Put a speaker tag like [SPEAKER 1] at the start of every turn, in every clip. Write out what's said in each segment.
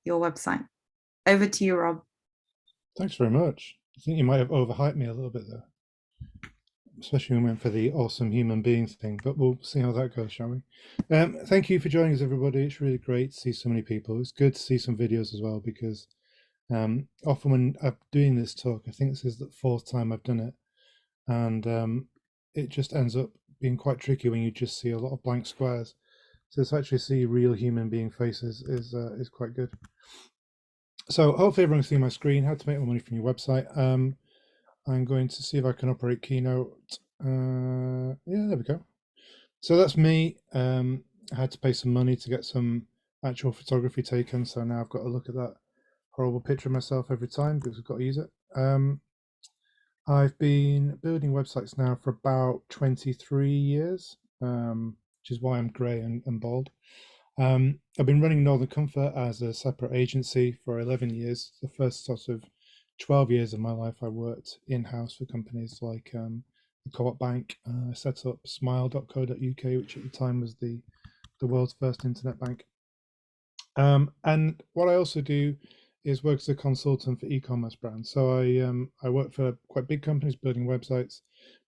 [SPEAKER 1] your website. Over to you, Rob.
[SPEAKER 2] Thanks very much. I think you might have overhyped me a little bit there, especially when we went for the awesome human beings thing, but we'll see how that goes, shall we? Thank you for joining us, everybody. It's really great to see so many people. It's good to see some videos as well, because often when I'm doing this talk, I think this is the fourth time I've done it, and it just ends up being quite tricky when you just see a lot of blank squares. So to actually see real human being faces is quite good. So hopefully everyone's seeing my screen. How to make more money from your website. I'm going to see if I can operate Keynote. Yeah, there we go. So that's me. I had to pay some money to get some actual photography taken. So now I've got to look at that horrible picture of myself every time because I've got to use it. I've been building websites now for about 23 years, which is why I'm grey and bald. I've been running Northern Comfort as a separate agency for 11 years. The first sort of 12 years of my life, I worked in-house for companies like the Co-op Bank. I set up smile.co.uk, which at the time was the world's first internet bank. And what I also do is work as a consultant for e-commerce brands. So I work for quite big companies building websites,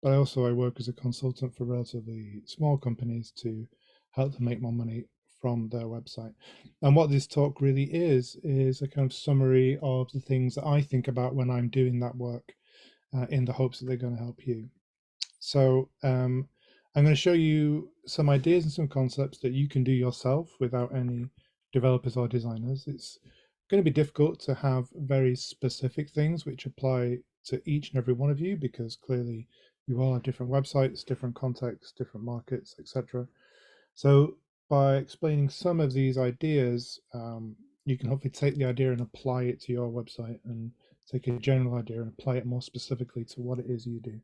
[SPEAKER 2] but I work as a consultant for relatively small companies to help them make more money from their website. And what this talk really is a kind of summary of the things that I think about when I'm doing that work, in the hopes that they're going to help you. So I'm going to show you some ideas and some concepts that you can do yourself without any developers or designers. It's going to be difficult to have very specific things which apply to each and every one of you, because clearly you all have different websites, different contexts, different markets, etc. So by explaining some of these ideas, you can hopefully take the idea and apply it to your website, and take a general idea and apply it more specifically to what it is you do.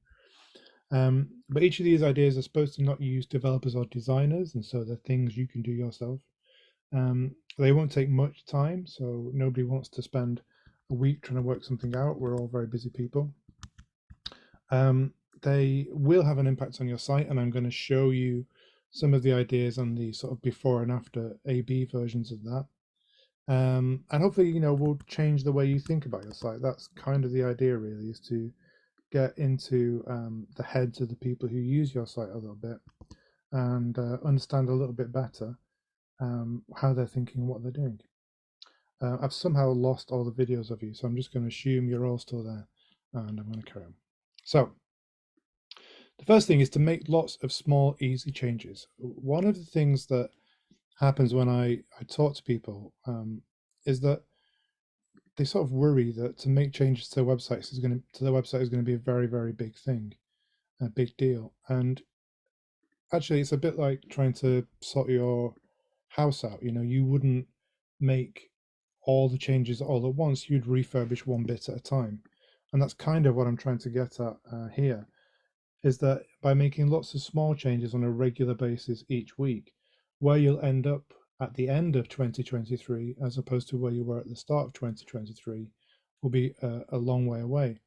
[SPEAKER 2] But each of these ideas are supposed to not use developers or designers, and so they're things you can do yourself. They won't take much time, so nobody wants to spend a week trying to work something out. We're all very busy people. They will have an impact on your site, and I'm going to show you some of the ideas on the sort of before and after A/B versions of that. And hopefully, we'll change the way you think about your site. That's kind of the idea, really, is to get into the heads of the people who use your site a little bit, and understand a little bit better how they're thinking and what they're doing. I've somehow lost all the videos of you, so I'm just going to assume you're all still there, and I'm going to carry on. So the first thing is to make lots of small, easy changes. One of the things that happens when I talk to people is that they sort of worry that to make changes to their website is going to be a very, very big thing, a big deal. And actually, it's a bit like trying to sort your house out. You wouldn't make all the changes all at once. You'd refurbish one bit at a time. And that's kind of what I'm trying to get at here, is that by making lots of small changes on a regular basis each week, where you'll end up at the end of 2023, as opposed to where you were at the start of 2023, will be a long way away.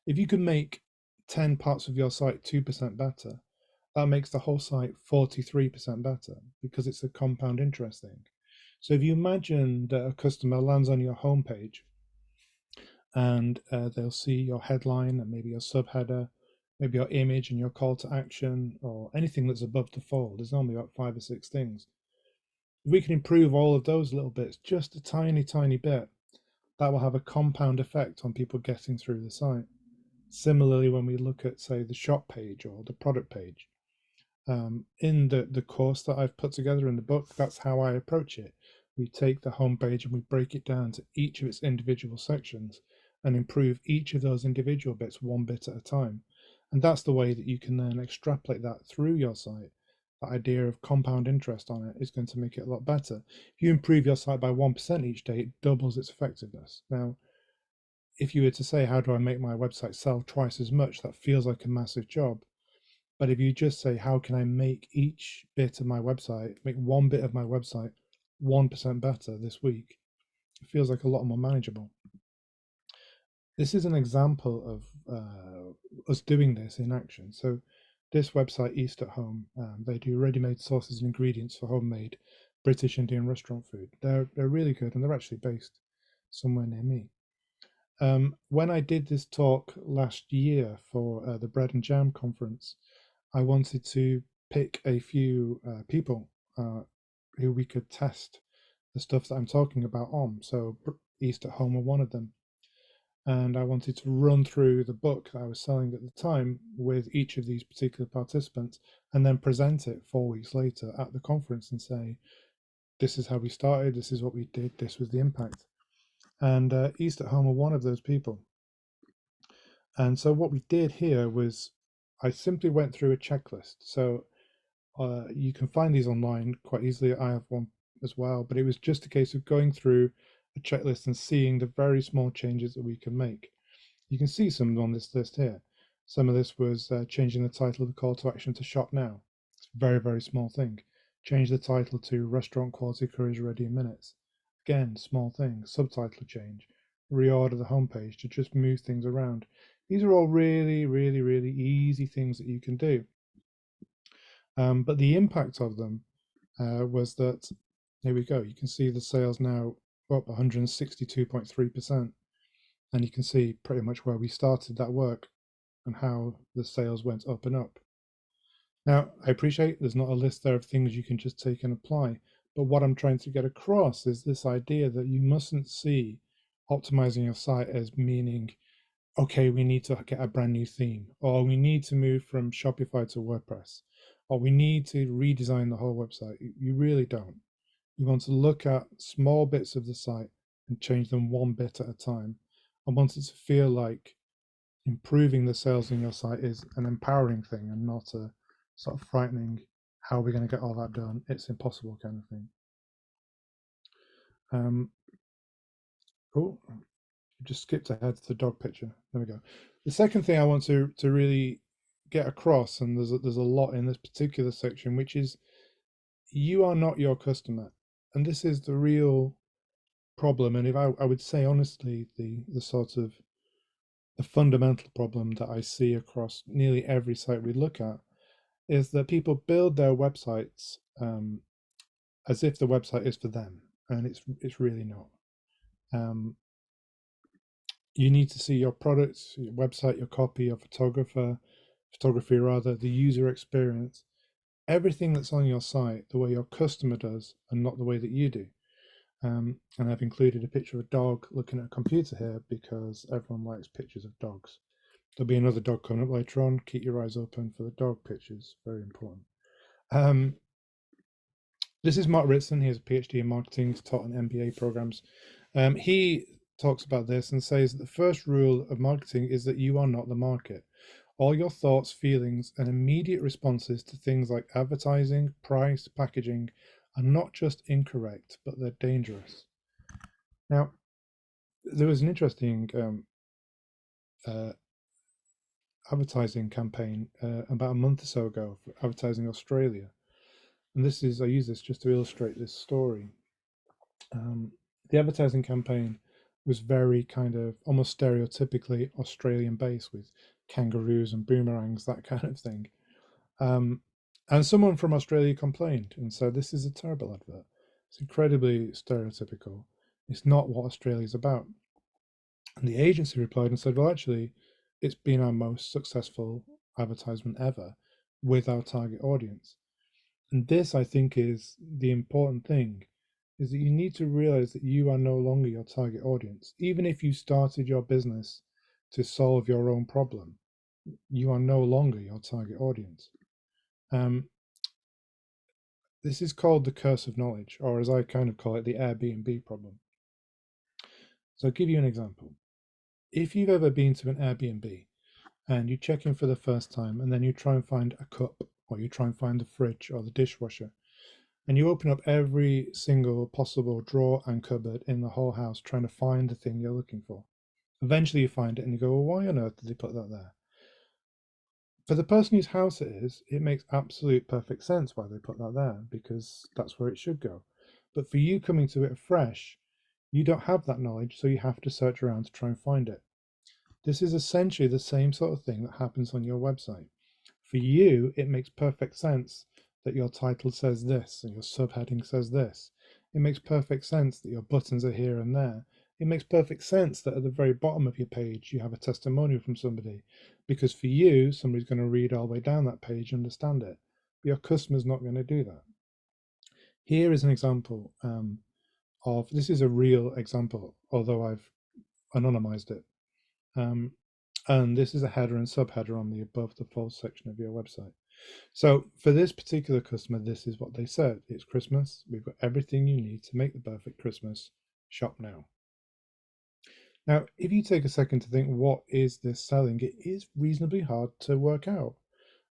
[SPEAKER 2] If you can make 10 parts of your site 2% better, that makes the whole site 43% better, because it's a compound interest thing. So if you imagine that a customer lands on your homepage and they'll see your headline and maybe your subheader, maybe your image and your call to action, or anything that's above the fold. There's normally about 5 or 6 things. If we can improve all of those little bits just a tiny, tiny bit, that will have a compound effect on people getting through the site. Similarly, when we look at, say, the shop page or the product page, in the course that I've put together in the book, that's how I approach it. We take the homepage and we break it down to each of its individual sections and improve each of those individual bits one bit at a time. And that's the way that you can then extrapolate that through your site. That idea of compound interest on it is going to make it a lot better. If you improve your site by 1% each day, it doubles its effectiveness. Now, if you were to say, how do I make my website sell twice as much? That feels like a massive job. But if you just say, how can I make each bit of my website, make one bit of my website 1% better this week, it feels like a lot more manageable. This is an example of us doing this in action. So this website, East at Home, they do ready-made sauces and ingredients for homemade British Indian restaurant food. They're really good, and they're actually based somewhere near me. When I did this talk last year for the Bread and Jam conference, I wanted to pick a few people who we could test the stuff that I'm talking about on. So East at Home were one of them. And I wanted to run through the book that I was selling at the time with each of these particular participants and then present it 4 weeks later at the conference and say, this is how we started, this is what we did, this was the impact. And East at Home were one of those people. And so what we did here was I simply went through a checklist. So you can find these online quite easily. I have one as well, but it was just a case of going through a checklist and seeing the very small changes that we can make. You can see some on this list here. Some of this was changing the title of the call to action to shop now. It's a very, very small thing. Change the title to restaurant quality curries ready in minutes. Again, small thing. Subtitle change. Reorder the homepage to just move things around. These are all really, really, really easy things that you can do. But the impact of them was that, here we go, you can see the sales now up 162.3%. And you can see pretty much where we started that work and how the sales went up and up. Now, I appreciate there's not a list there of things you can just take and apply, but what I'm trying to get across is this idea that you mustn't see optimizing your site as meaning, okay, we need to get a brand new theme, or we need to move from Shopify to WordPress, or we need to redesign the whole website. You really don't. You want to look at small bits of the site and change them one bit at a time. I want it to feel like improving the sales in your site is an empowering thing and not a sort of frightening, how are we going to get all that done? It's impossible kind of thing. Oh, just skipped ahead to the dog picture. There we go. The second thing I want to really get across, and there's a lot in this particular section, which is you are not your customer. And this is the real problem. And if I would say honestly, the sort of the fundamental problem that I see across nearly every site we look at is that people build their websites as if the website is for them, and it's really not. You need to see your products, your website, your copy, your photography rather, the user experience, everything that's on your site the way your customer does and not the way that you do. And I've included a picture of a dog looking at a computer here because everyone likes pictures of dogs. There'll be another dog coming up later on. Keep your eyes open for the dog pictures. Very important. This is Mark Ritson. He has a PhD in marketing. He's taught on MBA programs. He talks about this and says that the first rule of marketing is that you are not the market. All your thoughts, feelings, and immediate responses to things like advertising, price, packaging are not just incorrect, but they're dangerous. Now, there was an interesting advertising campaign about a month or so ago for Advertising Australia. And this is, I use this just to illustrate this story. The advertising campaign was very kind of almost stereotypically Australian based with kangaroos and boomerangs, that kind of thing. And someone from Australia complained and said, this is a terrible advert. It's incredibly stereotypical. It's not what Australia's about. And the agency replied and said, well, actually, it's been our most successful advertisement ever with our target audience. And this, I think, is the important thing, is that you need to realize that you are no longer your target audience. Even if you started your business to solve your own problem, you are no longer your target audience. This is called the curse of knowledge, or as I kind of call it, the Airbnb problem. So I'll give you an example. If you've ever been to an Airbnb and you check in for the first time and then you try and find a cup, or you try and find the fridge or the dishwasher, and you open up every single possible drawer and cupboard in the whole house trying to find the thing you're looking for. Eventually you find it and you go, well, why on earth did they put that there? For the person whose house it is, it makes absolute perfect sense why they put that there, because that's where it should go. But for you coming to it afresh, you don't have that knowledge, so you have to search around to try and find it. This is essentially the same sort of thing that happens on your website. For you, it makes perfect sense that your title says this and your subheading says this. It makes perfect sense that your buttons are here and there. It makes perfect sense that at the very bottom of your page you have a testimonial from somebody, because for you, somebody's going to read all the way down that page and understand it, but your customer's not going to do that. Here is an example of, this is a real example, although I've anonymized it. And this is a header and subheader on the above the fold section of your website. So for this particular customer, this is what they said. It's Christmas. We've got everything you need to make the perfect Christmas. Shop now. Now, if you take a second to think, what is this selling? It is reasonably hard to work out.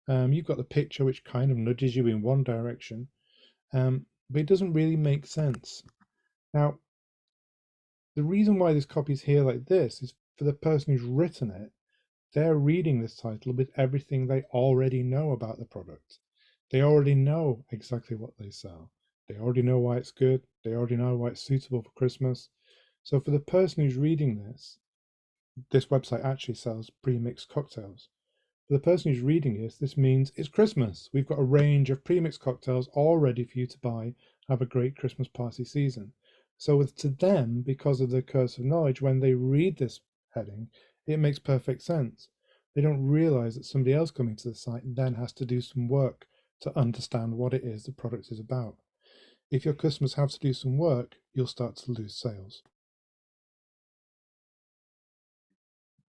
[SPEAKER 2] You've got the picture, which kind of nudges you in one direction, but it doesn't really make sense. Now, the reason why this copy is here like this is for the person who's written it, they're reading this title with everything they already know about the product. They already know exactly what they sell. They already know why it's good. They already know why it's suitable for Christmas. So for the person who's reading this website actually sells pre-mixed cocktails. For the person who's reading this means it's Christmas. We've got a range of pre-mixed cocktails all ready for you to buy. Have a great Christmas party season. So to them, because of the curse of knowledge, when they read this heading, it makes perfect sense. They don't realize that somebody else coming to the site then has to do some work to understand what it is the product is about. If your customers have to do some work, you'll start to lose sales.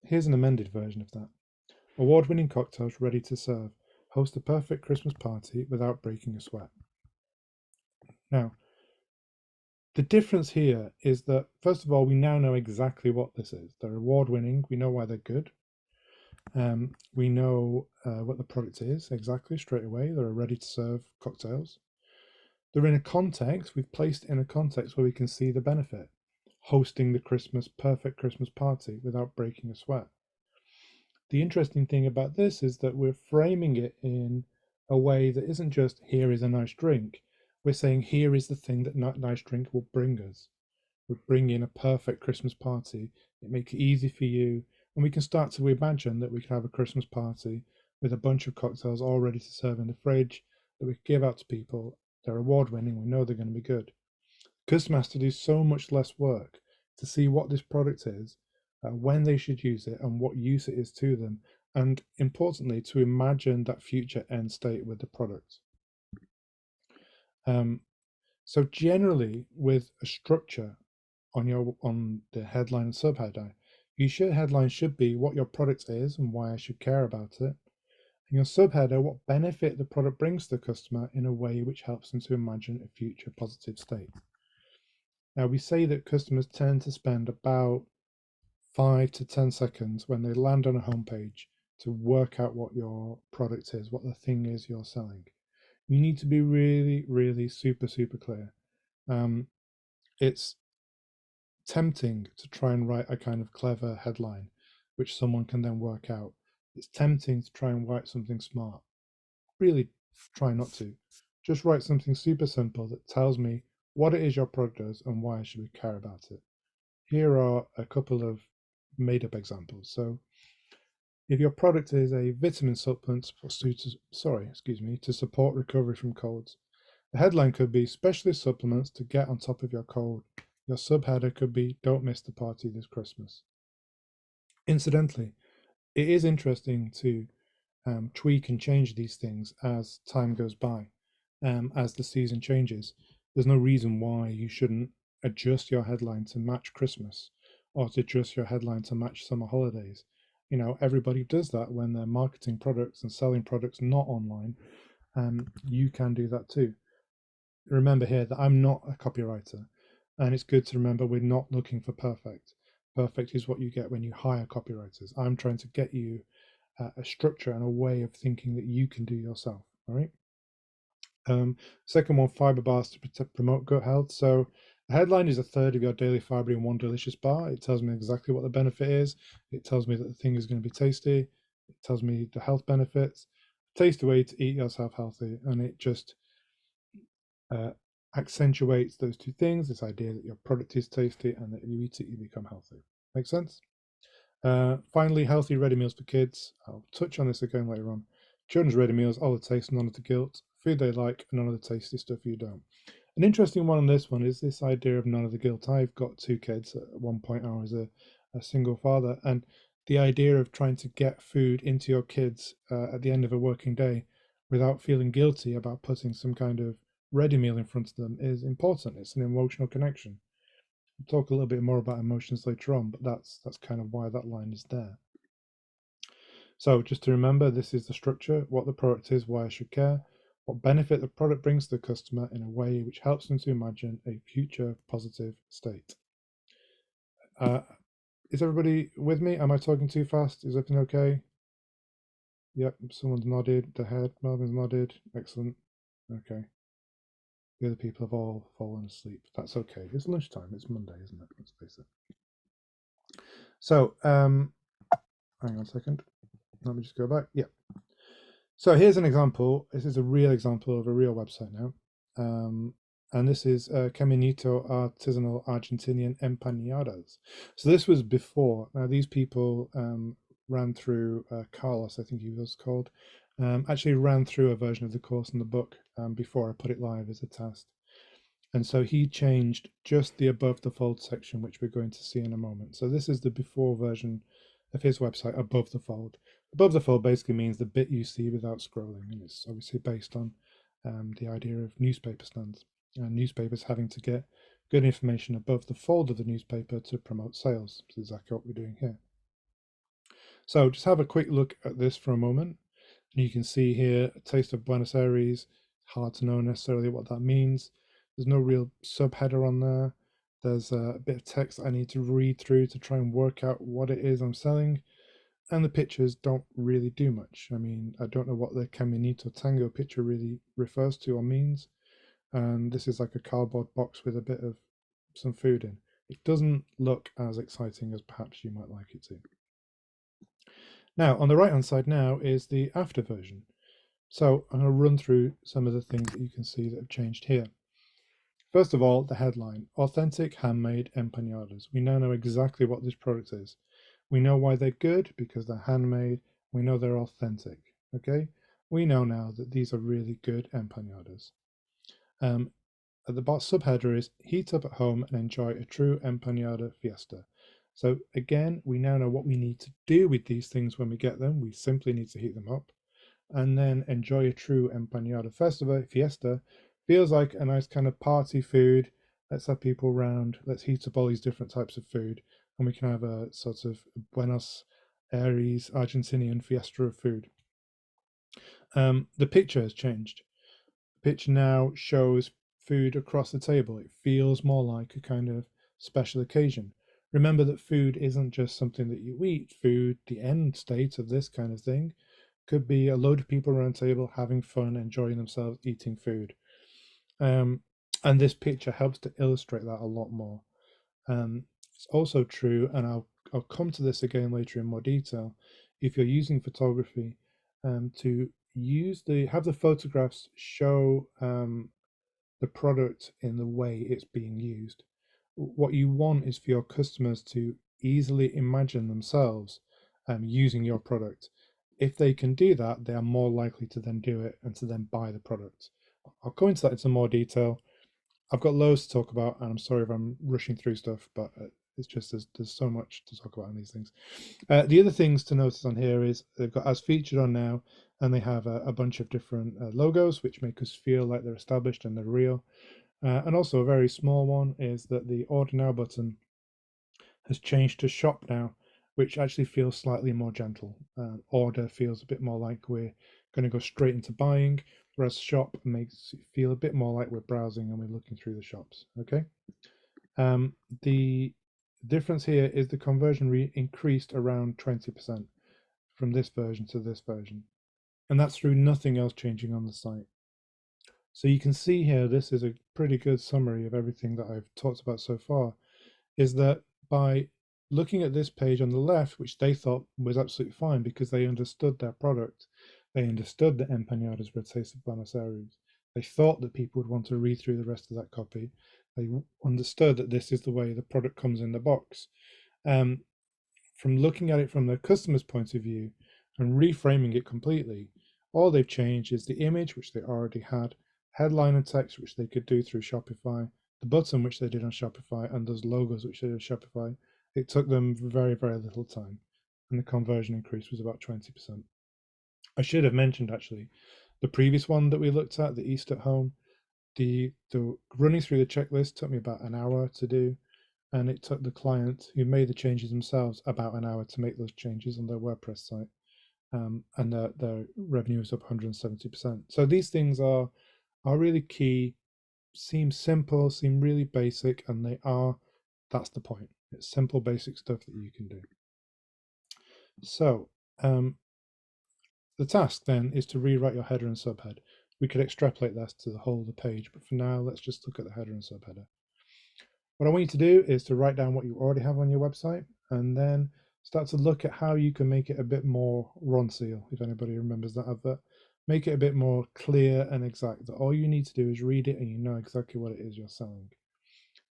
[SPEAKER 2] Here's an amended version of that. Award-winning cocktails ready to serve. Host a perfect Christmas party without breaking a sweat. Now, the difference here is that, first of all, we now know exactly what this is. They're award-winning. We know why they're good. We know what the product is exactly straight away. They're ready-to-serve cocktails. They're in a context. We've placed in a context where we can see the benefit. Hosting the perfect Christmas party without breaking a sweat. The interesting thing about this is that we're framing it in a way that isn't just, here is a nice drink. We're saying, here is the thing that nice drink will bring us. We bring in a perfect Christmas party. It makes it easy for you. And we can start to imagine that we can have a Christmas party with a bunch of cocktails all ready to serve in the fridge that we give out to people. They're award-winning. We know they're going to be good. Customer has to do so much less work to see what this product is, when they should use it, and what use it is to them, and importantly, to imagine that future end state with the product. So generally, with a structure on the headline and subheader, headline should be what your product is and why I should care about it. And your subheader, what benefit the product brings to the customer in a way which helps them to imagine a future positive state. Now, we say that customers tend to spend about 5 to 10 seconds when they land on a homepage to work out what your product is, what the thing is you're selling. You need to be really, really super clear. It's tempting to try and write a kind of clever headline, which someone can then work out. It's tempting to try and write something smart. Really try not to. Just write something super simple that tells me what it is your product does and why I should care about it. Here are a couple of made-up examples. So if your product is a vitamin supplement to support recovery from colds, the headline could be specialist supplements to get on top of your cold. Your subheader could be don't miss the party this Christmas. Incidentally, it is interesting to tweak and change these things as time goes by, as the season changes. There's no reason why you shouldn't adjust your headline to match Christmas or to adjust your headline to match summer holidays. You know, everybody does that when they're marketing products and selling products not online. You can do that too. Remember here that I'm not a copywriter, and it's good to remember we're not looking for perfect. Perfect is what you get when you hire copywriters. I'm trying to get you a structure and a way of thinking that you can do yourself. All right. Second one, fiber bars to promote gut health. So the headline is a third of your daily fiber in one delicious bar. It tells me exactly what the benefit is. It tells me that the thing is going to be tasty. It tells me the health benefits. Tasty way to eat yourself healthy, and it just accentuates those two things, this idea that your product is tasty and that if you eat it, you become healthy. Make sense? Finally, healthy ready meals for kids. I'll touch on this again later on. Children's ready meals, all the taste, none of the guilt. food they like, and none of the tasty stuff you don't. An interesting one on this one is this idea of none of the guilt. I've got 2 kids. At one point, I was a single father, and the idea of trying to get food into your kids at the end of a working day without feeling guilty about putting some kind of ready meal in front of them is important. It's an emotional connection. We'll talk a little bit more about emotions later on, but that's kind of why that line is there. So just to remember, this is the structure, what the product is, why I should care, what benefit the product brings to the customer in a way which helps them to imagine a future positive state. Is everybody with me? Am I talking too fast? Is everything okay? Yep, someone's nodded, the head, Melvin's nodded, excellent. Okay. The other people have all fallen asleep. That's okay. It's lunchtime, it's Monday, isn't it? Let's face it. So, hang on a second. Let me just go back. Yeah. So here's an example. This is a real example of a real website now. And this is Caminito Artisanal Argentinian Empanadas. So this was before. Now these people ran through, Carlos, I think he was called, actually ran through a version of the course in the book before I put it live as a test. And so he changed just the above the fold section, which we're going to see in a moment. So this is the before version of his website, above the fold. Above the fold basically means the bit you see without scrolling, and it's obviously based on the idea of newspaper stands and newspapers having to get good information above the fold of the newspaper to promote sales. That's exactly what we're doing here. So just have a quick look at this for a moment. You can see here a taste of Buenos Aires. Hard to know necessarily what that means. There's no real subheader on there. There's a bit of text I need to read through to try and work out what it is I'm selling. And the pictures don't really do much. I mean, I don't know what the Caminito Tango picture really refers to or means. And this is like a cardboard box with a bit of some food in. It doesn't look as exciting as perhaps you might like it to. Now, on the right-hand side now is the after version. So I'm going to run through some of the things that you can see that have changed here. First of all, the headline, authentic handmade empanadas. We now know exactly what this product is. We know why they're good because they're handmade. We know they're authentic, okay? We know now that these are really good empanadas. At the bottom subheader is heat up at home and enjoy a true empanada fiesta. So again, we now know what we need to do with these things when we get them. We simply need to heat them up and then enjoy a true empanada festival fiesta. Feels like a nice kind of party food. Let's have people around. Let's heat up all these different types of food, and we can have a sort of Buenos Aires Argentinian fiesta of food. The picture has changed. The picture now shows food across the table. It feels more like a kind of special occasion. Remember that food isn't just something that you eat. Food, the end state of this kind of thing, could be a load of people around a table having fun, enjoying themselves, eating food. And this picture helps to illustrate that a lot more. It's also true, and I'll come to this again later in more detail, if you're using photography, to have the photographs show the product in the way it's being used. What you want is for your customers to easily imagine themselves using your product. If they can do that, they are more likely to then do it and to then buy the product. I'll go into that in some more detail. I've got loads to talk about, and I'm sorry if I'm rushing through stuff, but it's just there's so much to talk about in these things. The other things to notice on here is they've got as featured on now, and they have a bunch of different logos, which make us feel like they're established and they're real. And also a very small one is that the Order Now button has changed to Shop Now, which actually feels slightly more gentle. Order feels a bit more like we're going to go straight into buying, whereas Shop makes it feel a bit more like we're browsing and we're looking through the shops. Okay. The difference here is the conversion increased around 20% from this version to this version, and that's through nothing else changing on the site. So you can see here, this is a pretty good summary of everything that I've talked about so far, is that by looking at this page on the left, which they thought was absolutely fine because they understood their product, they understood that empanadas were a taste of Buenos Aires, they thought that people would want to read through the rest of that copy, they understood that this is the way the product comes in the box. From looking at it from the customer's point of view and reframing it completely, All they've changed is the image, which they already had, headline and text, which they could do through Shopify, the button, which they did on Shopify, and those logos, which they did on Shopify. It took them very, very little time, and the conversion increase was about 20%. I should have mentioned, actually, the previous one that we looked at, the East at Home, the running through the checklist took me about an hour to do, and it took the client who made the changes themselves about an hour to make those changes on their WordPress site. And their revenue is up 170%. So these things are really key, seem simple, seem really basic, and they are. That's the point. It's simple, basic stuff that you can do. So the task then is to rewrite your header and subhead. We could extrapolate this to the whole of the page, but for now, let's just look at the header and subheader. What I want you to do is to write down what you already have on your website, and then start to look at how you can make it a bit more Ronseal, if anybody remembers that advert. Make it a bit more clear and exact, that all you need to do is read it and you know exactly what it is you're selling.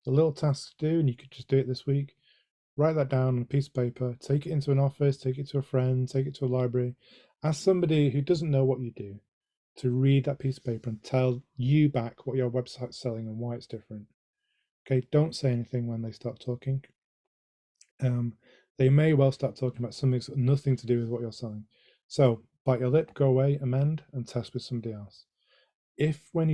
[SPEAKER 2] The little task to do, and you could just do it this week, write that down on a piece of paper, take it into an office, take it to a friend, take it to a library. Ask somebody who doesn't know what you do to read that piece of paper and tell you back what your website's selling and why it's different. Okay, don't say anything when they start talking. They may well start talking about something that's got nothing to do with what you're selling. So bite your lip, go away, amend, and test with somebody else. If when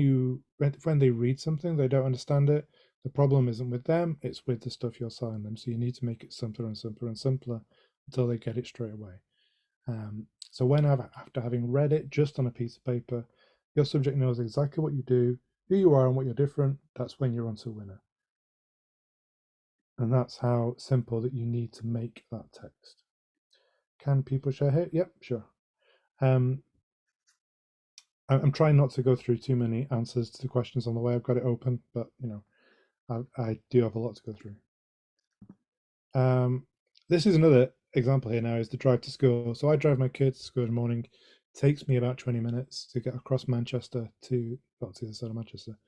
[SPEAKER 2] they read something, they don't understand it, the problem isn't with them, it's with the stuff you're selling them. So you need to make it simpler and simpler and simpler until they get it straight away. So when after having read it just on a piece of paper, your subject knows exactly what you do, who you are, and what you're different, that's when you're onto a winner. And that's how simple that you need to make that text. Can people share here? Yep, sure. I'm trying not to go through too many answers to the questions on the way. I've got it open, but you know, I do have a lot to go through. This is another example here now, is the drive to school. So I drive my kids to school in the morning. It takes me about 20 minutes to get across Manchester to the other side of Manchester.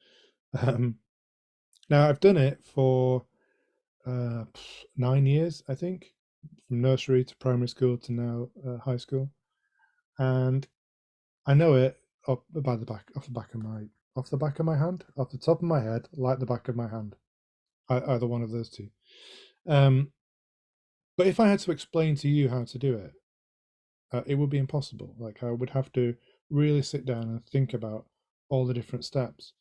[SPEAKER 2] Now I've done it for 9 years, I think, from nursery to primary school to now high school, and I know it off the back of my hand, off the top of my head, like the back of my hand, either one of those two. But if I had to explain to you how to do it, it would be impossible. Like, I would have to really sit down and think about all the different steps.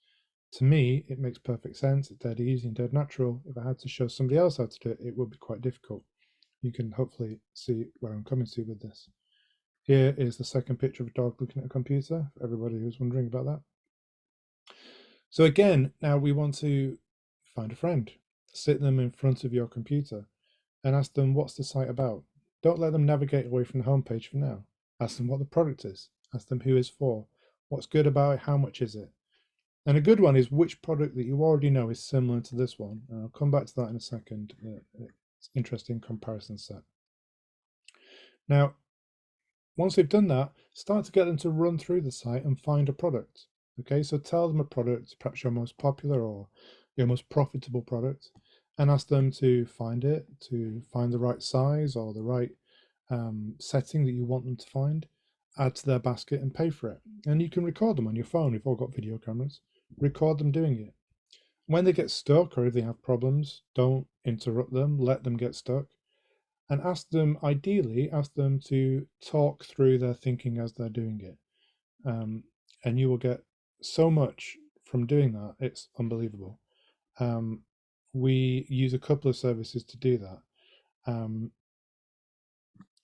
[SPEAKER 2] To me, it makes perfect sense. It's dead easy and dead natural. If I had to show somebody else how to do it, it would be quite difficult. You can hopefully see where I'm coming to with this. Here is the second picture of a dog looking at a computer, for everybody who's wondering about that. So again, now we want to find a friend, sit them in front of your computer and ask them, what's the site about? Don't let them navigate away from the homepage for now. Ask them what the product is. Ask them who it's for. What's good about it? How much is it? And a good one is which product that you already know is similar to this one. And I'll come back to that in a second. It's an interesting comparison set. Now, once they've done that, start to get them to run through the site and find a product. Okay, so tell them a product, perhaps your most popular or your most profitable product, and ask them to find it, to find the right size or the right setting that you want them to find, add to their basket and pay for it. And you can record them on your phone. We've all got video cameras. Record them doing it. When they get stuck or if they have problems, don't interrupt them, let them get stuck. And ideally, ask them to talk through their thinking as they're doing it. And you will get so much from doing that. It's unbelievable. We use a couple of services to do that.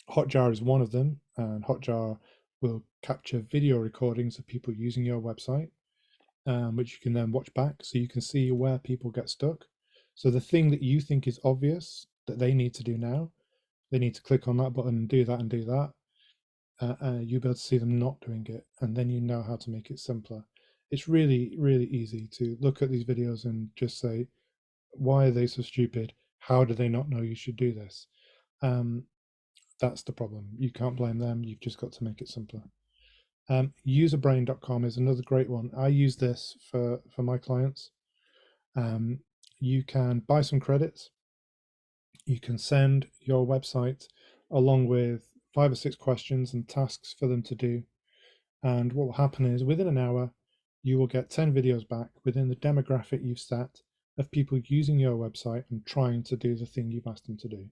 [SPEAKER 2] Hotjar is one of them, and Hotjar will capture video recordings of people using your website, which you can then watch back, so you can see where people get stuck. So the thing that you think is obvious that they need to do now, they need to click on that button and do that and do that. You'll be able to see them not doing it, and then you know how to make it simpler. It's really, really easy to look at these videos and just say, why are they so stupid? How do they not know you should do this? That's the problem. You can't blame them. You've just got to make it simpler. Userbrain.com is another great one. I use this for my clients. You can buy some credits. You can send your website along with 5 or 6 questions and tasks for them to do. And what will happen is within an hour, you will get 10 videos back within the demographic you've set of people using your website and trying to do the thing you've asked them to do.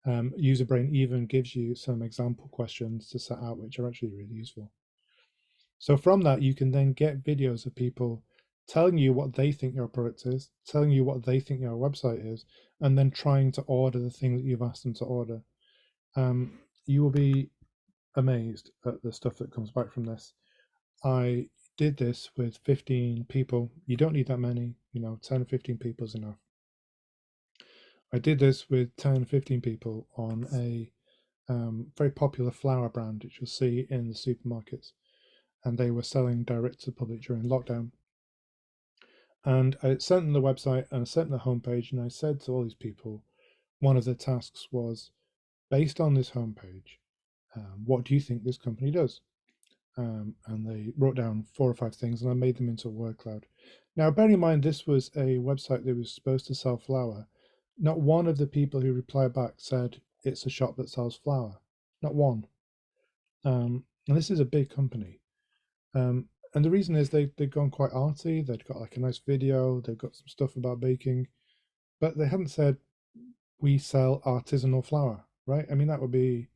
[SPEAKER 2] UserBrain even gives you some example questions to set out, which are actually really useful. So from that, you can then get videos of people telling you what they think your product is, telling you what they think your website is, and then trying to order the thing that you've asked them to order. You will be amazed at the stuff that comes back from this. I did this with 15 people. You don't need that many, 10 or 15 people is enough. I did this with 10, 15 people on a very popular flour brand, which you'll see in the supermarkets. And they were selling direct to the public during lockdown. And I sent them the website and I sent them the homepage, and I said to all these people, one of the tasks was, based on this homepage, what do you think this company does? And they wrote down 4 or 5 things, and I made them into a word cloud. Now, bearing in mind, this was a website that was supposed to sell flour. Not one of the people who replied back said it's a shop that sells flour. Not one. And this is a big company. And the reason is they've gone quite arty. They've got like a nice video. They've got some stuff about baking, but they haven't said we sell artisanal flour, right? I mean, that would be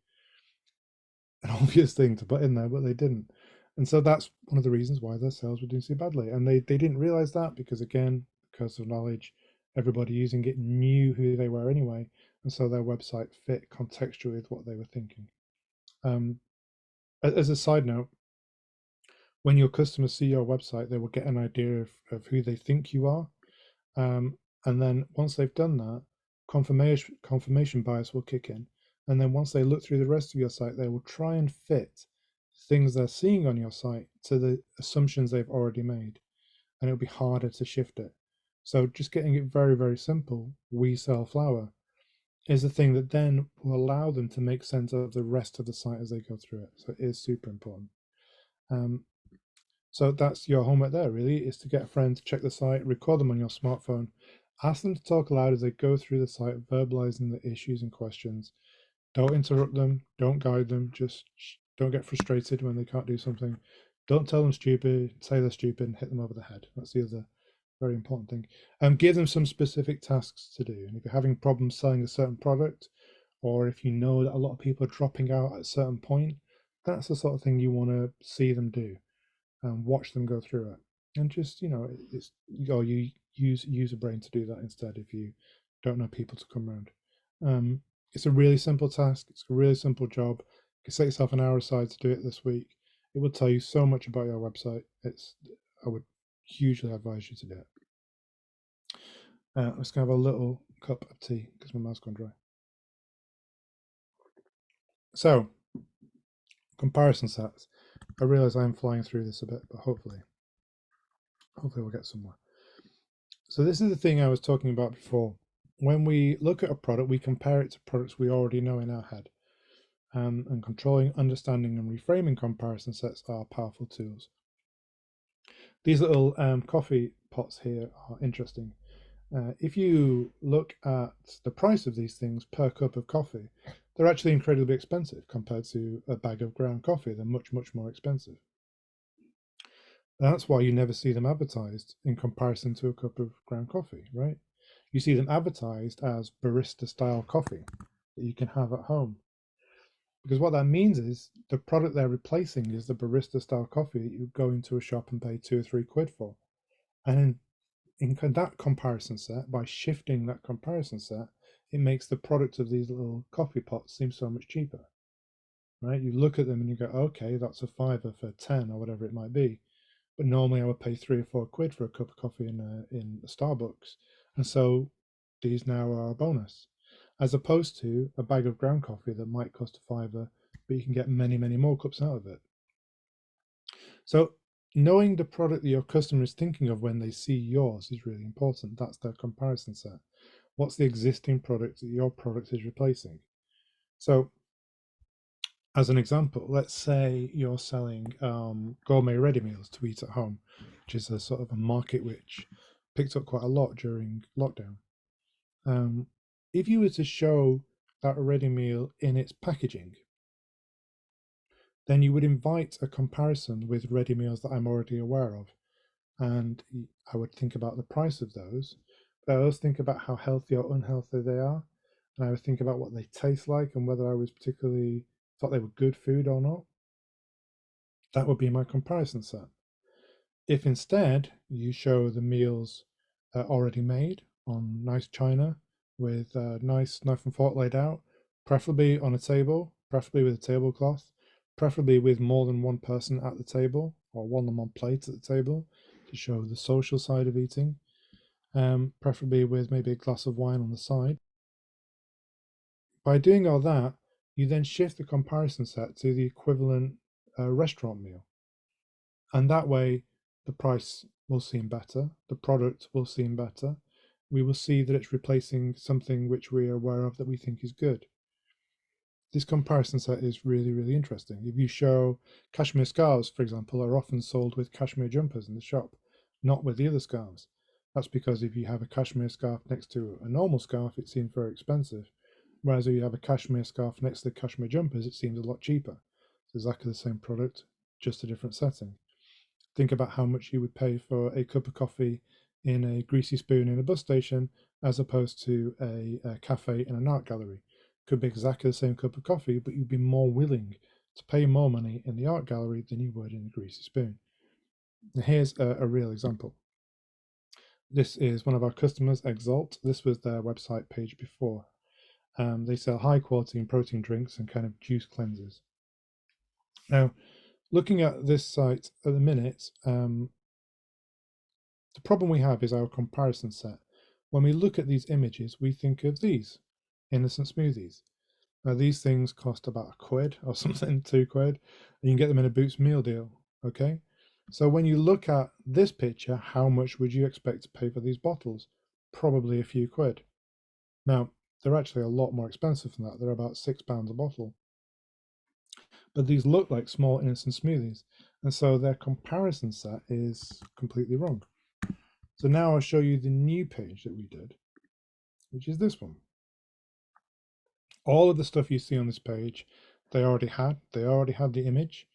[SPEAKER 2] an obvious thing to put in there, but they didn't. And so that's one of the reasons why their sales were doing so badly. And they didn't realize that because, again, because of knowledge, everybody using it knew who they were anyway. And so their website fit contextually with what they were thinking. As a side note, when your customers see your website, they will get an idea of who they think you are. And then once they've done that, confirmation bias will kick in. And then once they look through the rest of your site, they will try and fit things they're seeing on your site to the assumptions they've already made. And it'll be harder to shift it. So just getting it very, very simple, we sell flour, is the thing that then will allow them to make sense of the rest of the site as they go through it. So it is super important. So that's your homework there, really, is to get a friend to check the site, record them on your smartphone, ask them to talk aloud as they go through the site, verbalizing the issues and questions. Don't interrupt them, don't guide them, just don't get frustrated when they can't do something. Don't tell them stupid, say they're stupid, and hit them over the head. That's the other very important thing. Give them some specific tasks to do. And if you're having problems selling a certain product, or if you know that a lot of people are dropping out at a certain point, that's the sort of thing you want to see them do. And watch them go through it, and just it's you use a brain to do that instead if you don't know people to come around. It's a really simple task. It's a really simple job. You can set yourself an hour aside to do it this week. It will tell you so much about your website. I would hugely advise you to do it. Let's have a little cup of tea because my mouth's gone dry. So, comparison sets. I realize I'm flying through this a bit, but hopefully we'll get somewhere. So this is the thing I was talking about before. When we look at a product, we compare it to products we already know in our head. And controlling, understanding, and reframing comparison sets are powerful tools. These little coffee pots here are interesting. If you look at the price of these things per cup of coffee, they're actually incredibly expensive compared to a bag of ground coffee. They're much, much more expensive. That's why you never see them advertised in comparison to a cup of ground coffee, right? You see them advertised as barista style coffee that you can have at home. Because what that means is the product they're replacing is the barista style coffee that you go into a shop and pay 2 or 3 quid for. And in that comparison set, by shifting that comparison set, it makes the product of these little coffee pots seem so much cheaper, right? You look at them and you go, okay, that's a fiver for 10 or whatever it might be. But normally I would pay 3 or 4 quid for a cup of coffee in a Starbucks. And so these now are a bonus, as opposed to a bag of ground coffee that might cost a fiver, but you can get many, many more cups out of it. So knowing the product that your customer is thinking of when they see yours is really important. That's their comparison set. What's the existing product that your product is replacing? So as an example, let's say you're selling gourmet ready meals to eat at home, which is a sort of a market which picked up quite a lot during lockdown. If you were to show that ready meal in its packaging, then you would invite a comparison with ready meals that I'm already aware of. And I would think about the price of those, but I always think about how healthy or unhealthy they are. And I would think about what they taste like and whether I was particularly thought they were good food or not. That would be my comparison set. If instead you show the meals already made on nice china with nice knife and fork laid out, preferably on a table, preferably with a tablecloth, preferably with more than one person at the table or one on one plate at the table to show the social side of eating, preferably with maybe a glass of wine on the side. By doing all that, you then shift the comparison set to the equivalent restaurant meal. And that way, the price will seem better, the product will seem better. We will see that it's replacing something which we are aware of that we think is good. This comparison set is really, really interesting. If you show cashmere scarves, for example, are often sold with cashmere jumpers in the shop, not with the other scarves. That's because if you have a cashmere scarf next to a normal scarf, it seems very expensive. Whereas if you have a cashmere scarf next to the cashmere jumpers, it seems a lot cheaper. It's exactly the same product, just a different setting. Think about how much you would pay for a cup of coffee in a greasy spoon in a bus station as opposed to a cafe in an art gallery. Could be exactly the same cup of coffee, but you'd be more willing to pay more money in the art gallery than you would in the greasy spoon. Now here's a real example. This is one of our customers, Exalt. This was their website page before. They sell high quality and protein drinks and kind of juice cleansers. Now, looking at this site at the minute, the problem we have is our comparison set. When we look at these images, we think of these innocent smoothies. Now, these things cost about £1 or something, £2, and you can get them in a Boots meal deal. Okay, so when you look at this picture, how much would you expect to pay for these bottles? Probably a few quid. Now, they're actually a lot more expensive than that. They're about £6 a bottle. But these look like small innocent smoothies, and so their comparison set is completely wrong. So now I'll show you the new page that we did, which is this one. All of the stuff you see on this page, they already had. They already had the image.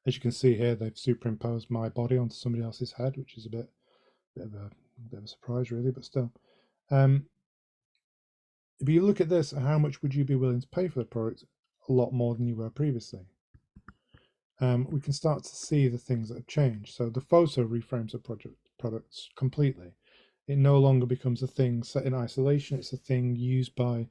[SPEAKER 2] As you can see here, they've superimposed my body onto somebody else's head, which is a bit of a surprise, really, but still. If you look at this, how much would you be willing to pay for the product? A lot more than you were previously. We can start to see the things that have changed. So the photo reframes the products completely. It no longer becomes a thing set in isolation. It's a thing used by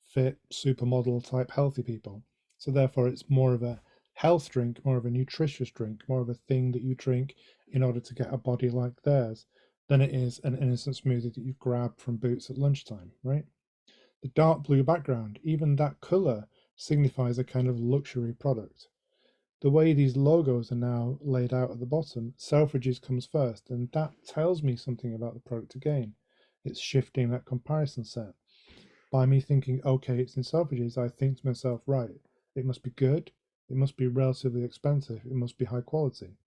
[SPEAKER 2] fit, supermodel type healthy people. So therefore it's more of a health drink, more of a nutritious drink, more of a thing that you drink in order to get a body like theirs than it is an innocent smoothie that you grab from Boots at lunchtime, right? The dark blue background, even that color signifies a kind of luxury product. The way these logos are now laid out at the bottom, Selfridges comes first, and that tells me something about the product again. It's shifting that comparison set. By me thinking, okay, it's in Selfridges, I think to myself, right, it must be good, it must be relatively expensive, it must be high quality.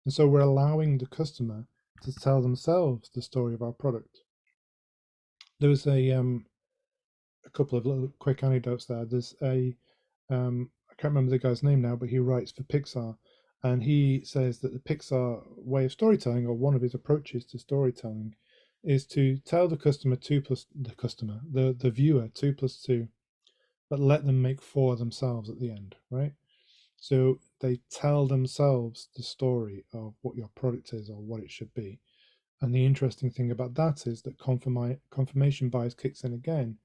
[SPEAKER 2] And so we're allowing the customer to tell themselves the story of our product. There was a couple of little quick anecdotes there. There's I can't remember the guy's name now, but he writes for Pixar, and he says that the Pixar way of storytelling, or one of his approaches to storytelling, is to tell the customer the viewer 2 + 2, but let them make 4 themselves at the end, right? So they tell themselves the story of what your product is or what it should be. And the interesting thing about that is that confirmation bias kicks in again,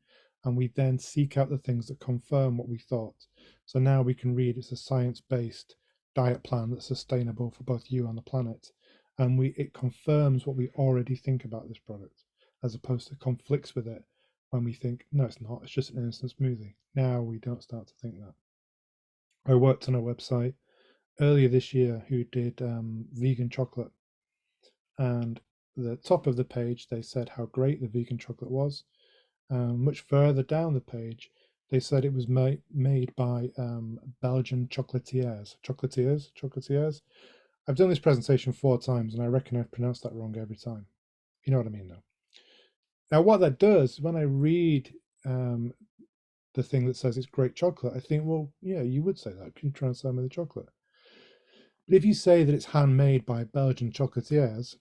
[SPEAKER 2] and we then seek out the things that confirm what we thought. So now we can read it's a science-based diet plan that's sustainable for both you and the planet. And it confirms what we already think about this product, as opposed to conflicts with it when we think, no, it's not, it's just an innocent smoothie. Now we don't start to think that. I worked on a website earlier this year who did vegan chocolate, and the top of the page they said how great the vegan chocolate was. Much further down the page they said it was made by Belgian chocolatiers. I've done this presentation 4 times and I reckon I've pronounced that wrong every time. You know what I mean though. Now what that does, when I read the thing that says it's great chocolate, I think, well, yeah, you would say that. Can you try and sell me the chocolate? But if you say that it's handmade by Belgian chocolatiers,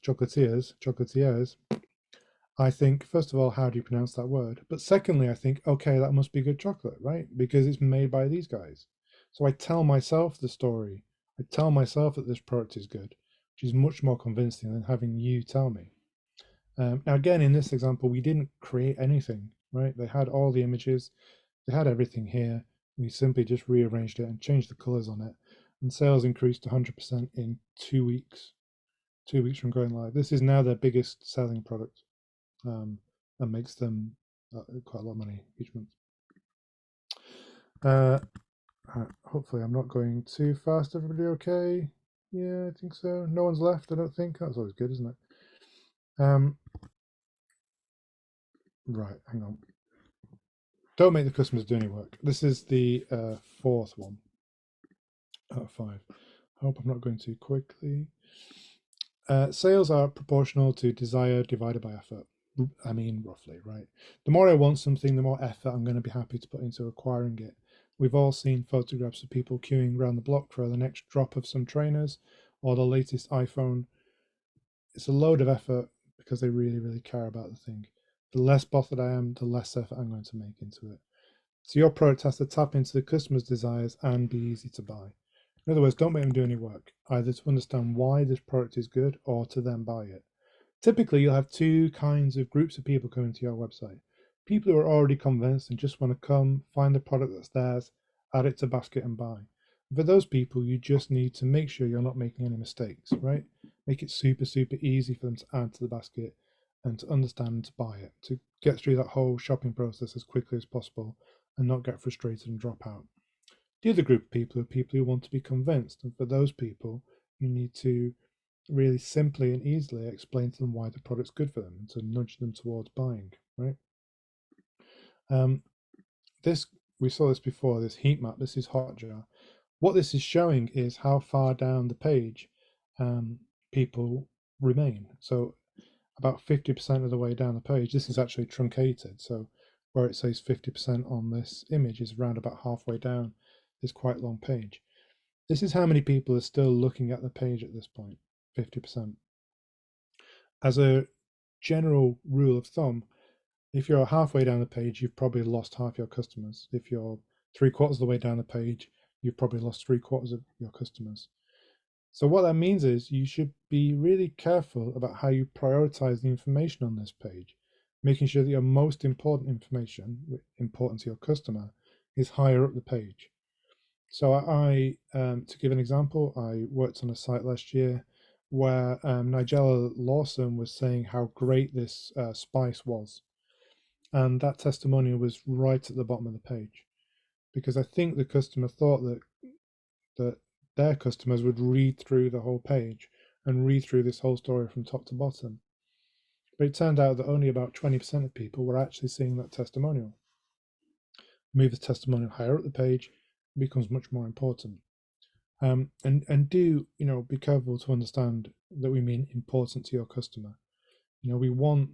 [SPEAKER 2] I think, first of all, how do you pronounce that word? But secondly, I think, okay, that must be good chocolate, right? Because it's made by these guys. So I tell myself the story. I tell myself that this product is good, which is much more convincing than having you tell me. Now, again, in this example, we didn't create anything, right? They had all the images, they had everything here. We simply just rearranged it and changed the colors on it. And sales increased 100% in 2 weeks. 2 weeks from going live. This is now their biggest selling product, and makes them quite a lot of money each month. Hopefully I'm not going too fast. Everybody okay? Yeah, I think so. No one's left, I don't think. That's always good, isn't it? Right, hang on. Don't make the customers do any work. This is the fourth one out of 5. Hope I'm not going too quickly. Sales are proportional to desire divided by effort. I mean, roughly, right? The more I want something, the more effort I'm going to be happy to put into acquiring it. We've all seen photographs of people queuing around the block for the next drop of some trainers or the latest iPhone. It's a load of effort because they really, really care about the thing. The less bothered I am, the less effort I'm going to make into it. So your product has to tap into the customer's desires and be easy to buy. In other words, don't make them do any work, either to understand why this product is good or to then buy it. Typically, you'll have 2 kinds of groups of people coming to your website. People who are already convinced and just want to come, find the product that's theirs, add it to basket and buy. For those people, you just need to make sure you're not making any mistakes, right? Make it super, super easy for them to add to the basket and to understand and to buy it, to get through that whole shopping process as quickly as possible and not get frustrated and drop out. The other group of people are people who want to be convinced, and for those people, you need to really simply and easily explain to them why the product's good for them and to nudge them towards buying, right? This, we saw this before, this heat map. This is Hotjar. What this is showing is how far down the page people remain. So about 50% of the way down the page, this is actually truncated. So where it says 50% on this image is around about halfway down this quite long page. This is how many people are still looking at the page at this point, 50%. As a general rule of thumb, if you're halfway down the page, you've probably lost half your customers. If you're 3/4 of the way down the page, you've probably lost 3/4 of your customers. So what that means is you should be really careful about how you prioritize the information on this page, making sure that your most important information, important to your customer, is higher up the page. So to give an example, I worked on a site last year where Nigella Lawson was saying how great this spice was. And that testimonial was right at the bottom of the page, because I think the customer thought that their customers would read through the whole page and read through this whole story from top to bottom. But it turned out that only about 20% of people were actually seeing that testimonial. Move the testimonial higher up the page, it becomes much more important. And do, be careful to understand that we mean important to your customer. We want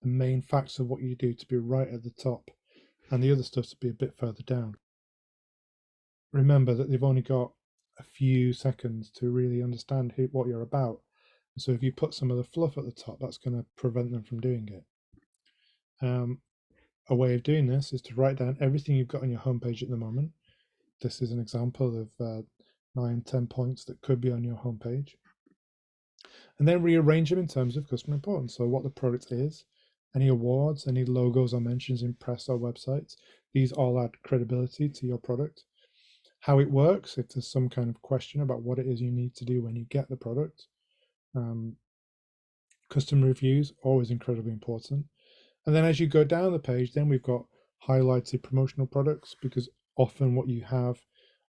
[SPEAKER 2] the main facts of what you do to be right at the top and the other stuff to be a bit further down. Remember that they've only got a few seconds to really understand what you're about. So if you put some of the fluff at the top, that's going to prevent them from doing it. A way of doing this is to write down everything you've got on your homepage at the moment. This is an example of 9-10 points that could be on your homepage. And then rearrange them in terms of customer importance. So what the product is, any awards, any logos or mentions in press or websites. These all add credibility to your product. How it works, if there's some kind of question about what it is you need to do when you get the product. Customer reviews, always incredibly important. And then as you go down the page, then we've got highlighted promotional products, because often what you have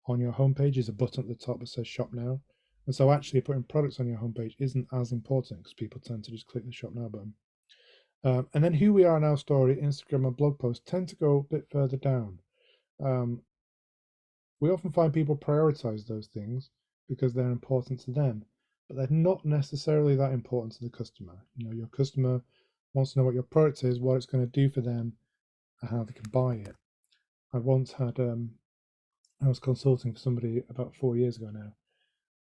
[SPEAKER 2] on your homepage is a button at the top that says shop now. And so actually putting products on your homepage isn't as important, because people tend to just click the shop now button. And then who we are now story, Instagram and blog posts tend to go a bit further down. We often find people prioritize those things because they're important to them, but they're not necessarily that important to the customer. Your customer wants to know what your product is, what it's going to do for them, and how they can buy it. I once had, I was consulting for somebody about 4 years ago now,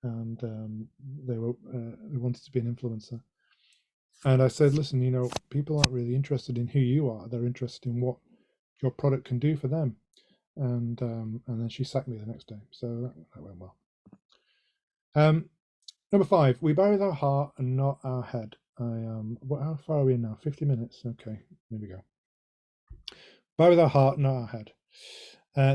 [SPEAKER 2] and they wanted to be an influencer. And I said, listen, people aren't really interested in who you are. They're interested in what your product can do for them. And then she sacked me the next day. So that went well. Number 5, we buy with our heart and not our head. How far are we in now? 50 minutes. Okay, here we go. Buy with our heart, not our head.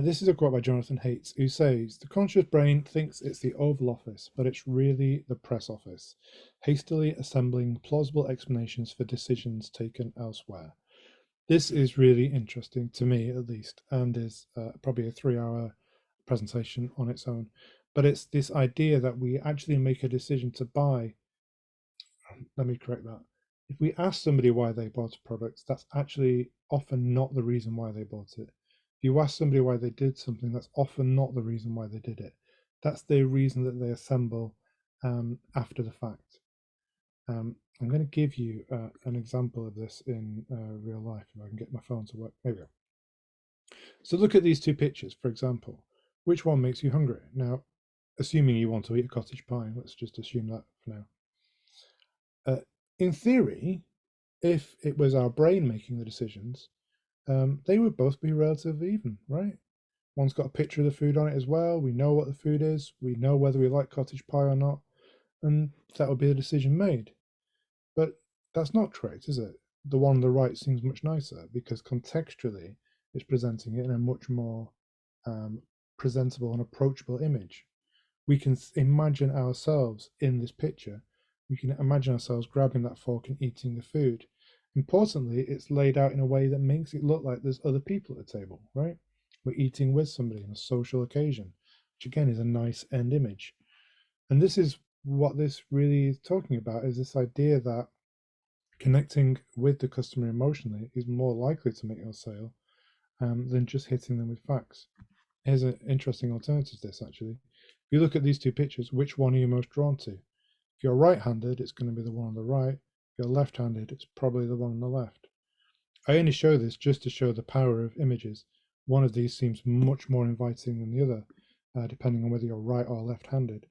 [SPEAKER 2] This is a quote by Jonathan Haidt, who says, the conscious brain thinks it's the Oval Office, but it's really the press office, hastily assembling plausible explanations for decisions taken elsewhere. This is really interesting to me, at least, and is probably a 3-hour presentation on its own. But it's this idea that we actually make a decision to buy. Let me correct that. If we ask somebody why they bought a product, that's actually often not the reason why they bought it. If you ask somebody why they did something, that's often not the reason why they did it. That's the reason that they assemble after the fact. I'm going to give you an example of this in real life, if I can get my phone to work. There we go. So look at these 2 pictures, for example. Which one makes you hungry? Now, assuming you want to eat a cottage pie, let's just assume that for now. In theory, if it was our brain making the decisions, they would both be relatively even, right? One's got a picture of the food on it as well. We know what the food is. We know whether we like cottage pie or not. And that would be the decision made. But that's not correct, is it? The one on the right seems much nicer because contextually it's presenting it in a much more presentable and approachable image. We can imagine ourselves in this picture. We can imagine ourselves grabbing that fork and eating the food. Importantly, it's laid out in a way that makes it look like there's other people at the table, right? We're eating with somebody on a social occasion, which again is a nice end image. And this is what this really is talking about, is this idea that connecting with the customer emotionally is more likely to make your sale than just hitting them with facts. Here's an interesting alternative to this, actually. If you look at these 2 pictures, which one are you most drawn to? If you're right-handed, it's going to be the one on the right. If you're left-handed, it's probably the one on the left. I only show this just to show the power of images. One of these seems much more inviting than the other, depending on whether you're right or left-handed.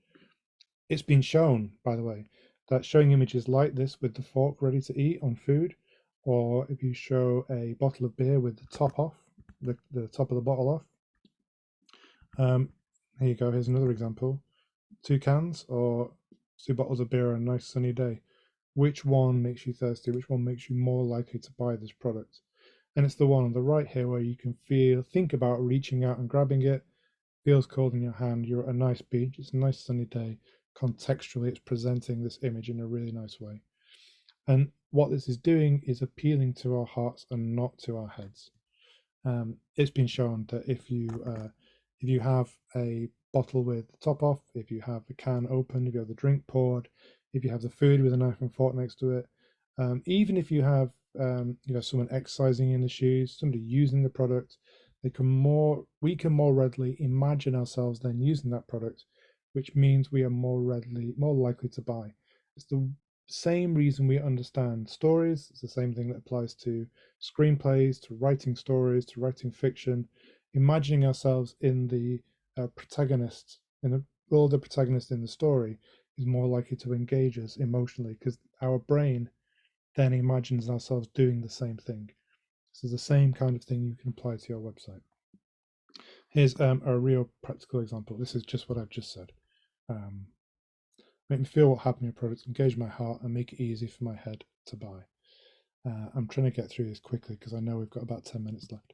[SPEAKER 2] It's been shown, by the way, that showing images like this with the fork ready to eat on food, or if you show a bottle of beer with the top off, the top of the bottle off. Here you go, here's another example. 2 cans or 2 bottles of beer on a nice sunny day. Which one makes you thirsty? Which one makes you more likely to buy this product? And it's the one on the right here where you can think about reaching out and grabbing it. Feels cold in your hand. You're at a nice beach. It's a nice sunny day. Contextually, it's presenting this image in a really nice way. And what this is doing is appealing to our hearts and not to our heads. It's been shown that if you have a bottle with the top off, if you have the can open, if you have the drink poured, if you have the food with a knife and fork next to it, even if you have someone exercising in the shoes, somebody using the product, we can more readily imagine ourselves then using that product, which means we are more likely to buy. It's the same reason we understand stories. It's the same thing that applies to screenplays, to writing stories, to writing fiction. Imagining ourselves in the protagonist, in the role of the protagonist in the story, is more likely to engage us emotionally because our brain then imagines ourselves doing the same thing. This is the same kind of thing you can apply to your website. Here's a real practical example. This is just what I've just said. Make me feel what happened in your product, engage my heart, and make it easy for my head to buy. I'm trying to get through this quickly because I know we've got about 10 minutes left.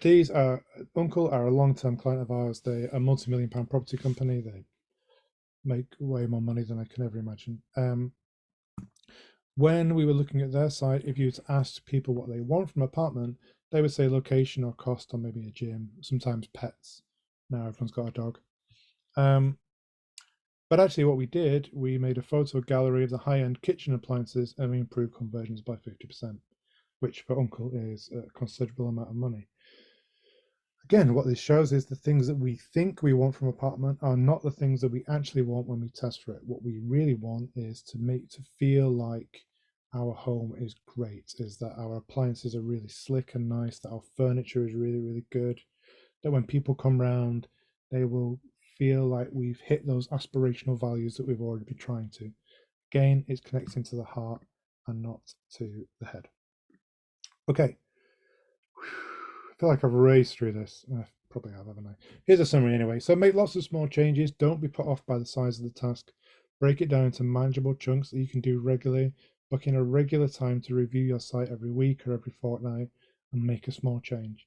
[SPEAKER 2] These are Uncle are a long-term client of ours. They're a multi-million-pound property company. They make way more money than I can ever imagine. When we were looking at their site, if you were to ask people what they want from an apartment, they would say location or cost or maybe a gym, sometimes pets. Now everyone's got a dog. But actually what we did, we made a photo gallery of the high-end kitchen appliances and we improved conversions by 50%, which for Uncle is a considerable amount of money. Again, what this shows is the things that we think we want from an apartment are not the things that we actually want when we test for it. What we really want is to feel like our home is great, is that our appliances are really slick and nice, that our furniture is really, really good, that when people come round, they will feel like we've hit those aspirational values that we've already been trying to. Again, it's connecting to the heart and not to the head. Okay. I feel like I've raced through this. I probably have, haven't I? Here's a summary anyway. So make lots of small changes. Don't be put off by the size of the task. Break it down into manageable chunks that you can do regularly. Book in a regular time to review your site every week or every fortnight and make a small change.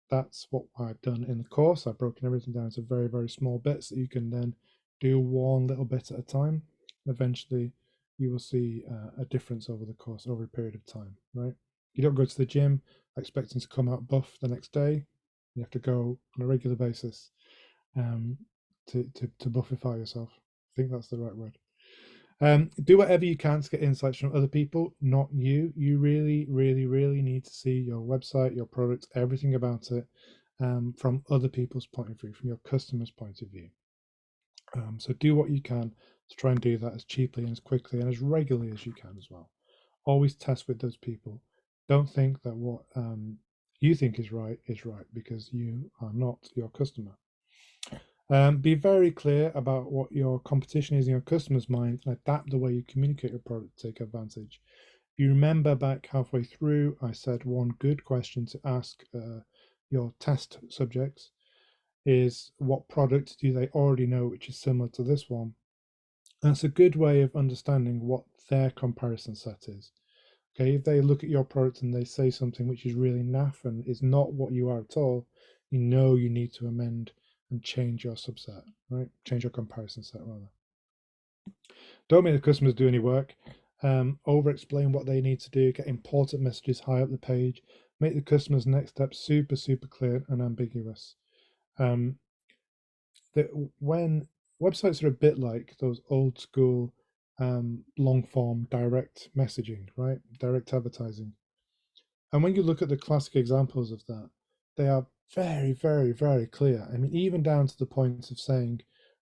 [SPEAKER 2] That's what I've done in the course. I've broken everything down into very, very small bits that you can then do one little bit at a time. Eventually, you will see a difference over the course, over a period of time, right? You don't go to the gym expecting to come out buff the next day. You have to go on a regular basis to buffify yourself. I think that's the right word. Do whatever you can to get insights from other people, not you. You really, really, really need to see your website, your products, everything about it from other people's point of view, from your customers' point of view. So do what you can to try and do that as cheaply and as quickly and as regularly as you can as well. Always test with those people. Don't think that what you think is right, because you are not your customer. Be very clear about what your competition is in your customer's mind and adapt the way you communicate your product to take advantage. If you remember back halfway through, I said one good question to ask your test subjects is, what product do they already know which is similar to this one? That's a good way of understanding what their comparison set is. Okay, if they look at your product and they say something which is really naff and is not what you are at all, you know you need to amend and change your subset, right? Change your comparison set rather. Don't make the customers do any work. Over explain what they need to do, get important messages high up the page, make the customer's next step super, super clear and ambiguous. That when websites are a bit like those old school long form direct messaging, right? Direct advertising. And when you look at the classic examples of that, they are very, very, very clear. I mean, even down to the point of saying,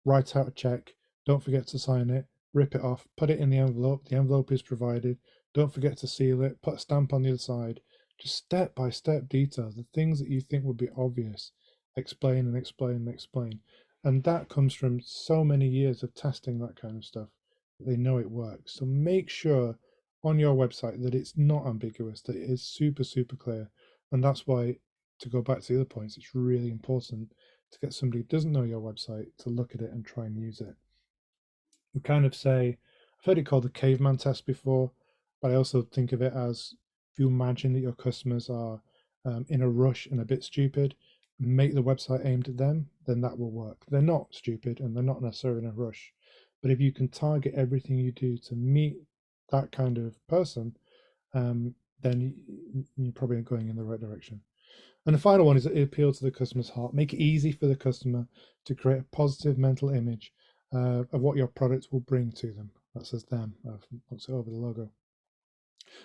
[SPEAKER 2] write out a check, don't forget to sign it, rip it off, put it in the envelope is provided, don't forget to seal it, put a stamp on the other side. Just step by step details, the things that you think would be obvious, explain and explain and explain. And that comes from so many years of testing that kind of stuff. They know it works. So make sure on your website that it's not ambiguous, that it is super, super clear. And that's why, to go back to the other points, it's really important to get somebody who doesn't know your website to look at it and try and use it. We kind of say, I've heard it called the caveman test before, but I also think of it as, if you imagine that your customers are in a rush and a bit stupid, make the website aimed at them, then that will work. They're not stupid and they're not necessarily in a rush. But if you can target everything you do to meet that kind of person, then you're probably going in the right direction. And the final one is appeal to the customer's heart. Make it easy for the customer to create a positive mental image of what your product will bring to them. That says them, looks over the logo.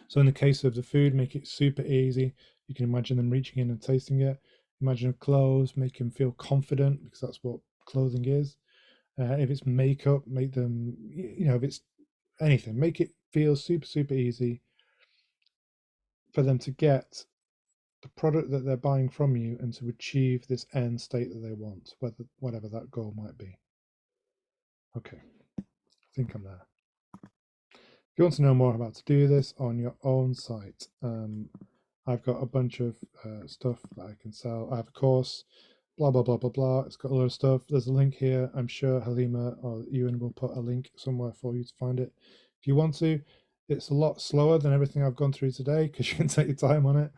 [SPEAKER 2] So in the case of the food, make it super easy. You can imagine them reaching in and tasting it. Imagine clothes, make them feel confident, because that's what clothing is. If it's makeup, make them, if it's anything, make it feel super, super easy for them to get the product that they're buying from you and to achieve this end state that they want, whatever that goal might be. Okay, I think I'm there. If you want to know more about how to do this on your own site, I've got a bunch of stuff that I can sell. I have a course, blah, blah, blah, blah, blah. It's got a lot of stuff. There's a link here. I'm sure Halima or Ewan will put a link somewhere for you to find it if you want to. It's a lot slower than everything I've gone through today because you can take your time on it.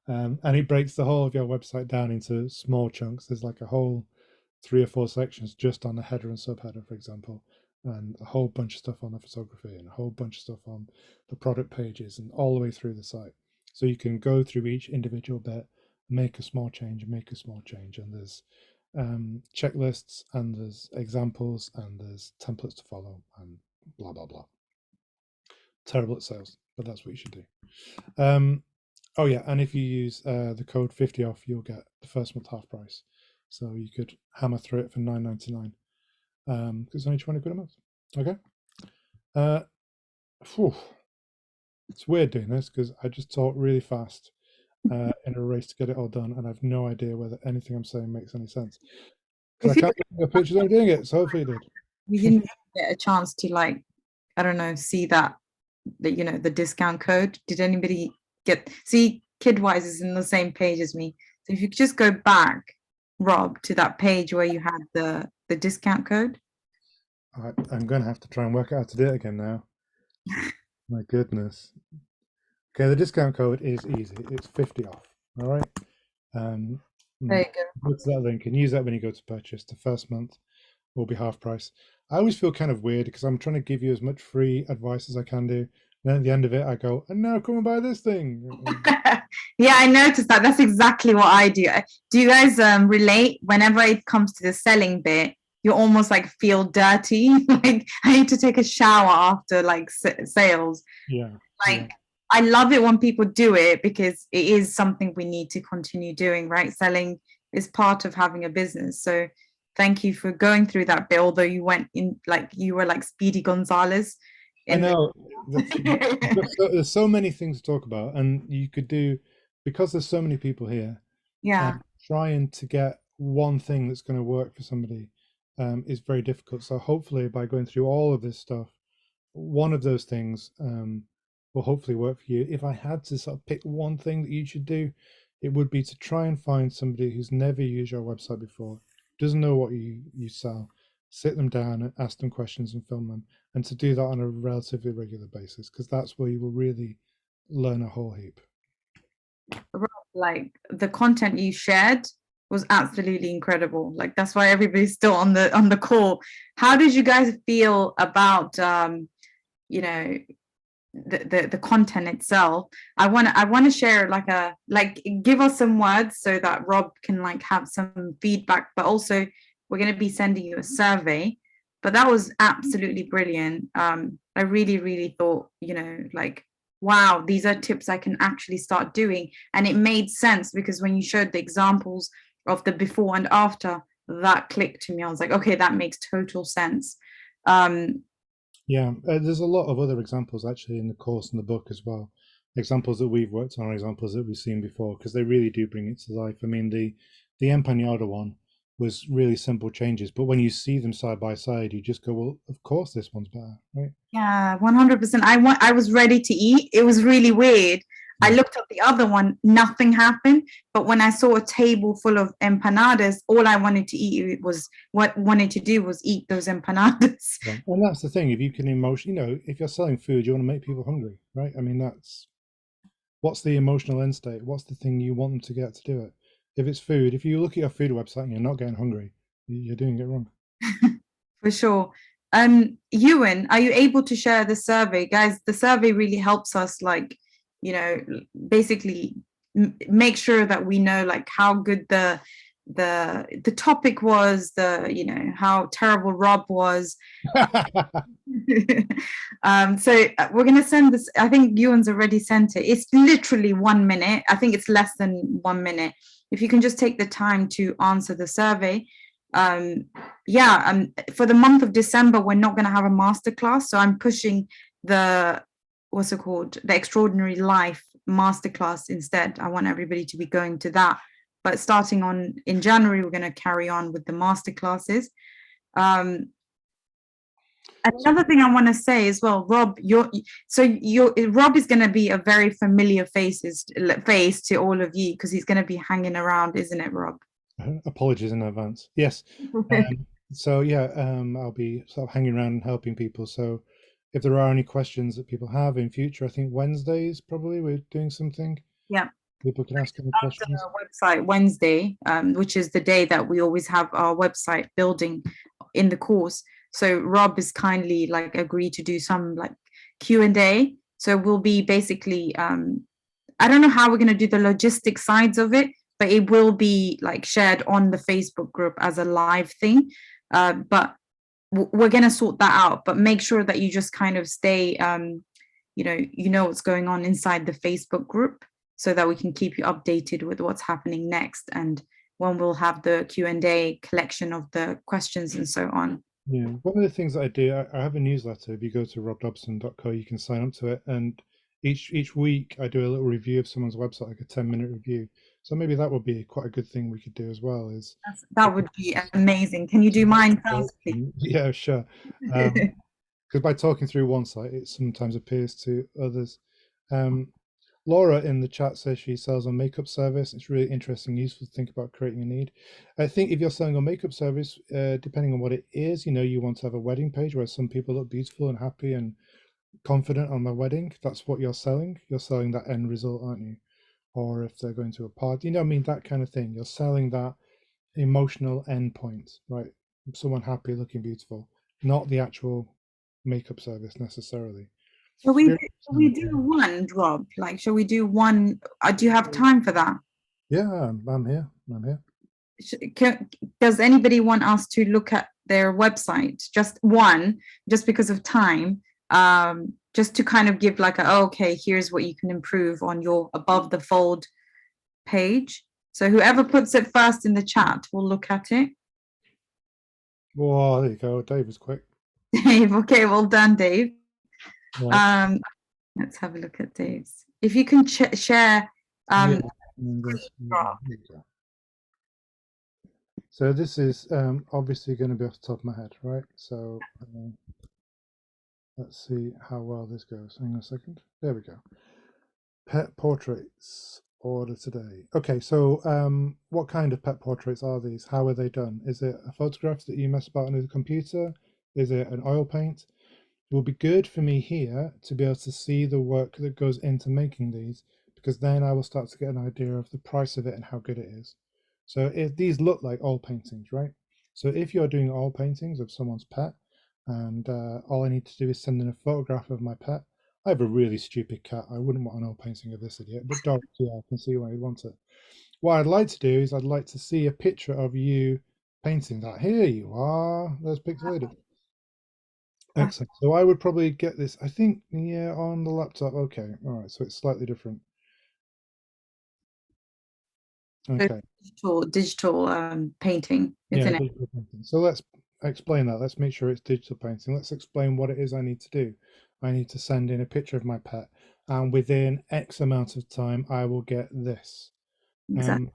[SPEAKER 2] And it breaks the whole of your website down into small chunks. There's like a whole 3 or 4 sections just on the header and subheader, for example, and a whole bunch of stuff on the photography and a whole bunch of stuff on the product pages and all the way through the site. So you can go through each individual bit, make a small change, and there's checklists and there's examples and there's templates to follow and blah, blah, blah. Terrible at sales, but that's what you should do. Oh yeah, and if you use the code 50 off, you'll get the first month half price. So you could hammer through it for $9.99 because it's only 20 quid a month. Okay. It's weird doing this because I just talk really fast in a race to get it all done, and I have no idea whether anything I'm saying makes any sense because I
[SPEAKER 1] If you
[SPEAKER 2] can't look at pictures of doing it. So hopefully it did.
[SPEAKER 1] you didn't get a chance to like, I don't know, see that the discount code. Did anybody get see Kidwise is in the same page as me. So if you could just go back, Rob, to that page where you had the discount code.
[SPEAKER 2] I'm going to have to try and work out how to do it again now. My goodness. Okay, the discount code is easy. It's 50 off. All right. Um,
[SPEAKER 1] There you go.
[SPEAKER 2] go to that link and use that when you go to purchase. The first month will be half price. I always feel kind of weird because I'm trying to give you as much free advice as I can do. And then at the end of it, I go, and now come and buy this thing.
[SPEAKER 1] Yeah, I noticed that. That's exactly what I do. Do you guys relate? Whenever it comes to the selling bit, you almost like feel dirty. Like I need to take a shower after like sales.
[SPEAKER 2] Yeah.
[SPEAKER 1] Like
[SPEAKER 2] Yeah.
[SPEAKER 1] I love it when people do it because it is something we need to continue doing, right? Selling is part of having a business. So thank you for going through that bit, although you went in like you were like Speedy Gonzalez
[SPEAKER 2] I
[SPEAKER 1] in
[SPEAKER 2] know.
[SPEAKER 1] the
[SPEAKER 2] There's so many things to talk about, and you could do because there's so many people here.
[SPEAKER 1] yeah.
[SPEAKER 2] Trying to get one thing that's going to work for somebody is very difficult. So hopefully, by going through all of this stuff, one of those things will hopefully work for you. If I had to sort of pick one thing that you should do, it would be to try and find somebody who's never used your website before, doesn't know what you sell, sit them down and ask them questions and film them, and to do that on a relatively regular basis, because that's where you will really learn a whole heap.
[SPEAKER 1] Like the content you shared was absolutely incredible. Like that's why everybody's still on the call. How did you guys feel about you know the content itself? I want to share like give us some words so that Rob can like have some feedback, but also we're going to be sending you a survey. But that was absolutely brilliant. I really thought, like, wow, these are tips I can actually start doing. And it made sense because when you showed the examples of the before and after, that clicked to me. I was like, okay, that makes total sense.
[SPEAKER 2] Yeah, there's a lot of other examples actually in the course and the book as well. Examples that we've worked on, examples that we've seen before, because they really do bring it to life. I mean, the empanada one was really simple changes, but when you see them side by side, you just go, well, of course this one's better, right?
[SPEAKER 1] Yeah, 100%. I was ready to eat. It was really weird. I
[SPEAKER 2] Yeah.
[SPEAKER 1] looked at the other one, nothing happened. But when I saw a table full of empanadas, all I wanted to eat was eat those empanadas.
[SPEAKER 2] Yeah. And that's the thing. If you can if you're selling food, you want to make people hungry, right? I mean, what's the emotional end state? What's the thing you want them to get to do it? If it's food, if you look at your food website and you're not getting hungry, you're doing it wrong.
[SPEAKER 1] For sure. Ewan, are you able to share the survey? Guys, the survey really helps us like, basically make sure that we know like how good the topic was, how terrible Rob was. So we're going to send this. I think Ewan's already sent it. It's literally 1 minute. I think it's less than 1 minute. If you can just take the time to answer the survey. For the month of December, we're not going to have a masterclass. So I'm pushing the Extraordinary Life masterclass instead. I want everybody to be going to that. But starting in January, we're going to carry on with the masterclasses. Another thing I want to say as well, Rob, Rob is going to be a very familiar face to all of you because he's going to be hanging around, isn't it, Rob?
[SPEAKER 2] Apologies in advance. Yes. I'll be sort of hanging around and helping people. So if there are any questions that people have in future, I think Wednesdays probably we're doing something.
[SPEAKER 1] Yeah.
[SPEAKER 2] People can ask any questions.
[SPEAKER 1] Website Wednesday, which is the day that we always have our website building in the course. So Rob is kindly like agreed to do some like Q&A. So we'll be basically, I don't know how we're going to do the logistic sides of it, but it will be like shared on the Facebook group as a live thing. But we're going to sort that out, but make sure that you just kind of stay, you know what's going on inside the Facebook group so that we can keep you updated with what's happening next. And when we'll have the Q&A collection of the questions and so on.
[SPEAKER 2] Yeah, one of the things that I do, I have a newsletter. If you go to robdobson.co, you can sign up to it, and each week I do a little review of someone's website, like a 10-minute review. So maybe that would be quite a good thing we could do as well. Is
[SPEAKER 1] That would be amazing. Can you do mine first, please?
[SPEAKER 2] yeah, sure. Because by talking through one site, it sometimes appears to others. Um, Laura in the chat says she sells a makeup service. It's really interesting, useful to think about creating a need. I think if you're selling a makeup service, depending on what it is, you want to have a wedding page where some people look beautiful and happy and confident on their wedding. That's what you're selling. You're selling that end result, aren't you? Or if they're going to a party, what I mean, that kind of thing. You're selling that emotional end point, right? Someone happy, looking beautiful, not the actual makeup service necessarily.
[SPEAKER 1] Shall we do one drop? Like, shall we do one? Do you have time for that?
[SPEAKER 2] Yeah, I'm here. I'm here.
[SPEAKER 1] Does anybody want us to look at their website? Just one, just because of time, just to kind of give like okay, here's what you can improve on your above the fold page. So whoever puts it first in the chat will look at it.
[SPEAKER 2] Well, there you go. Dave was quick.
[SPEAKER 1] Dave, okay, well done, Dave.
[SPEAKER 2] Right.
[SPEAKER 1] Let's have a look at Dave's. If you can share.
[SPEAKER 2] Yeah, so this is obviously going to be off the top of my head, right? So let's see how well this goes. Hang on a second. There we go. Pet portraits order today. Okay, so what kind of pet portraits are these? How are they done? Is it a photograph that you mess about on the computer? Is it an oil paint? It will be good for me here to be able to see the work that goes into making these, because then I will start to get an idea of the price of it and how good it is. So if these look like oil paintings, right? So if you're doing oil paintings of someone's pet, and all I need to do is send in a photograph of my pet. I have a really stupid cat. I wouldn't want an oil painting of this idiot, but dog, yeah, I can see why you'd want it. What I'd like to do is I'd like to see a picture of you painting that. Here you are. There's pixelated. Excellent. So I would probably get this, I think, yeah, on the laptop. Okay. All right. So it's slightly different. Okay.
[SPEAKER 1] Digital painting, isn't it?
[SPEAKER 2] So let's explain that. Let's make sure it's digital painting. Let's explain what it is I need to do. I need to send in a picture of my pet, and within X amount of time, I will get this.
[SPEAKER 1] Exactly.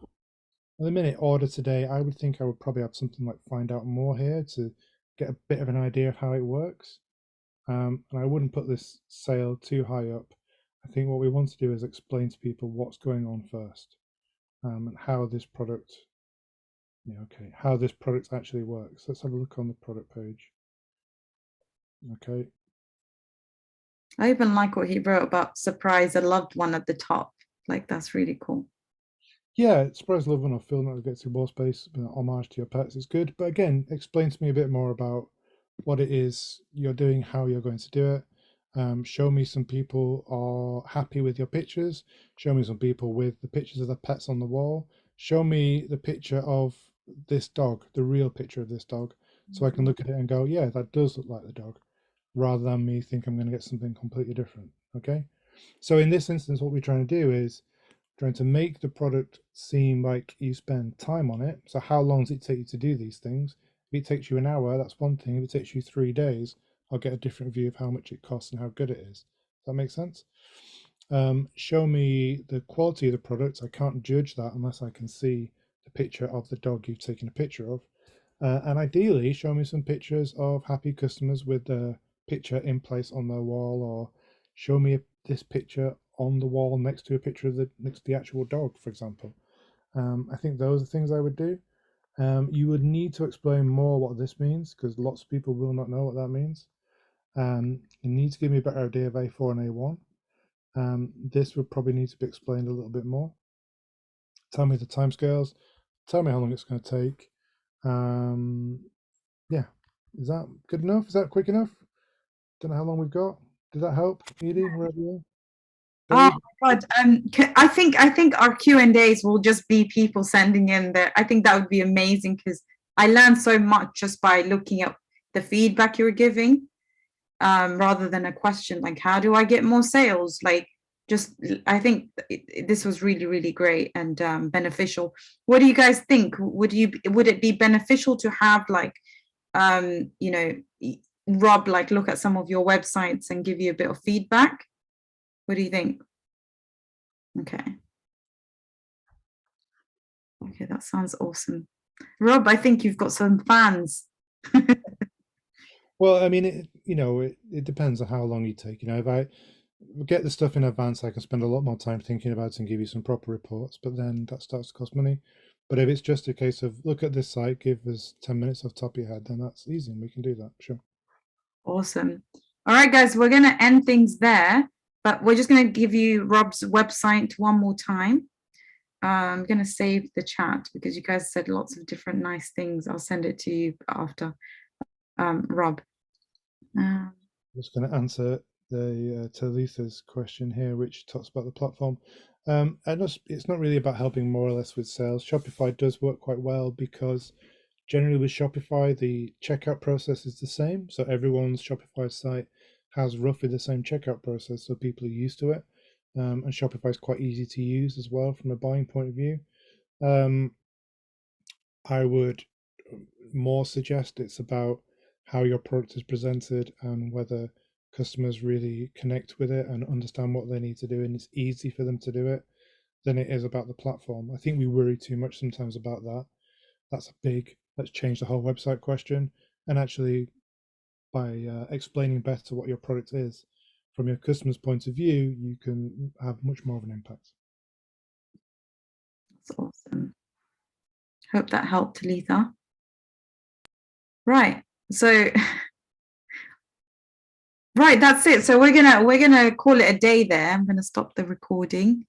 [SPEAKER 2] At the minute, order today, I would think I would probably have something like find out more here to get a bit of an idea of how it works. And I wouldn't put this sale too high up. I think what we want to do is explain to people what's going on first, and how this product, how this product actually works. Let's have a look on the product page. Okay.
[SPEAKER 1] I even like what he wrote about surprise a loved one at the top. Like, that's really cool.
[SPEAKER 2] Yeah, surprise a loved one or feel not to get to wall space, homage to your pets is good. But again, explain to me a bit more about what it is you're doing, how you're going to do it. Show me some people are happy with your pictures. Show me some people with the pictures of their pets on the wall. Show me the picture of this dog, the real picture of this dog, so I can look at it and go, yeah, that does look like the dog, rather than me think I'm going to get something completely different. Okay. So in this instance, what we're trying to do is trying to make the product seem like you spend time on it. So how long does it take you to do these things? If it takes you an hour, that's one thing. If it takes you 3 days, I'll get a different view of how much it costs and how good it is. Does that make sense? Show me the quality of the product. I can't judge that unless I can see the picture of the dog you've taken a picture of. And ideally, show me some pictures of happy customers with the picture in place on their wall, or show me this picture on the wall next to a picture of the actual dog, for example. I think those are things I would do. You would need to explain more what this means, because lots of people will not know what that means. You need to give me a better idea of A4 and A1. This would probably need to be explained a little bit more. Tell me the timescales. Tell me how long it's going to take. Yeah, is that good enough? Is that quick enough? Don't know how long we've got. Did that help, Edie? Wherever you are?
[SPEAKER 1] Oh my God. I think our Q&As will just be people sending in there. I think that would be amazing, because I learned so much just by looking at the feedback you were giving, rather than a question like, how do I get more sales? Like, I think this was really, really great and beneficial. What do you guys think? Would it be beneficial to have like, Rob, like look at some of your websites and give you a bit of feedback? What do you think? Okay. Okay, that sounds awesome. Rob, I think you've got some fans.
[SPEAKER 2] Well, I mean, it depends on how long you take. If I get the stuff in advance, I can spend a lot more time thinking about it and give you some proper reports, but then that starts to cost money. But if it's just a case of look at this site, give us 10 minutes off the top of your head, then that's easy and we can do that, sure.
[SPEAKER 1] Awesome. All right, guys, we're going to end things there, but we're just going to give you Rob's website one more time. I'm going to save the chat because you guys said lots of different nice things. I'll send it to you after, Rob.
[SPEAKER 2] I'm just going to answer the Talitha's question here, which talks about the platform. And it's not really about helping more or less with sales. Shopify does work quite well because generally with Shopify, the checkout process is the same. So everyone's Shopify site has roughly the same checkout process, so people are used to it. And Shopify is quite easy to use as well from a buying point of view. I would more suggest it's about how your product is presented and whether customers really connect with it and understand what they need to do and it's easy for them to do it than it is about the platform. I think we worry too much sometimes about that. That's a big let's change the whole website question. And actually, by explaining better what your product is from your customer's point of view, you can have much more of an impact.
[SPEAKER 1] That's awesome. Hope that helped, Talitha. Right. So right, that's it. So we're gonna call it a day there. I'm gonna stop the recording.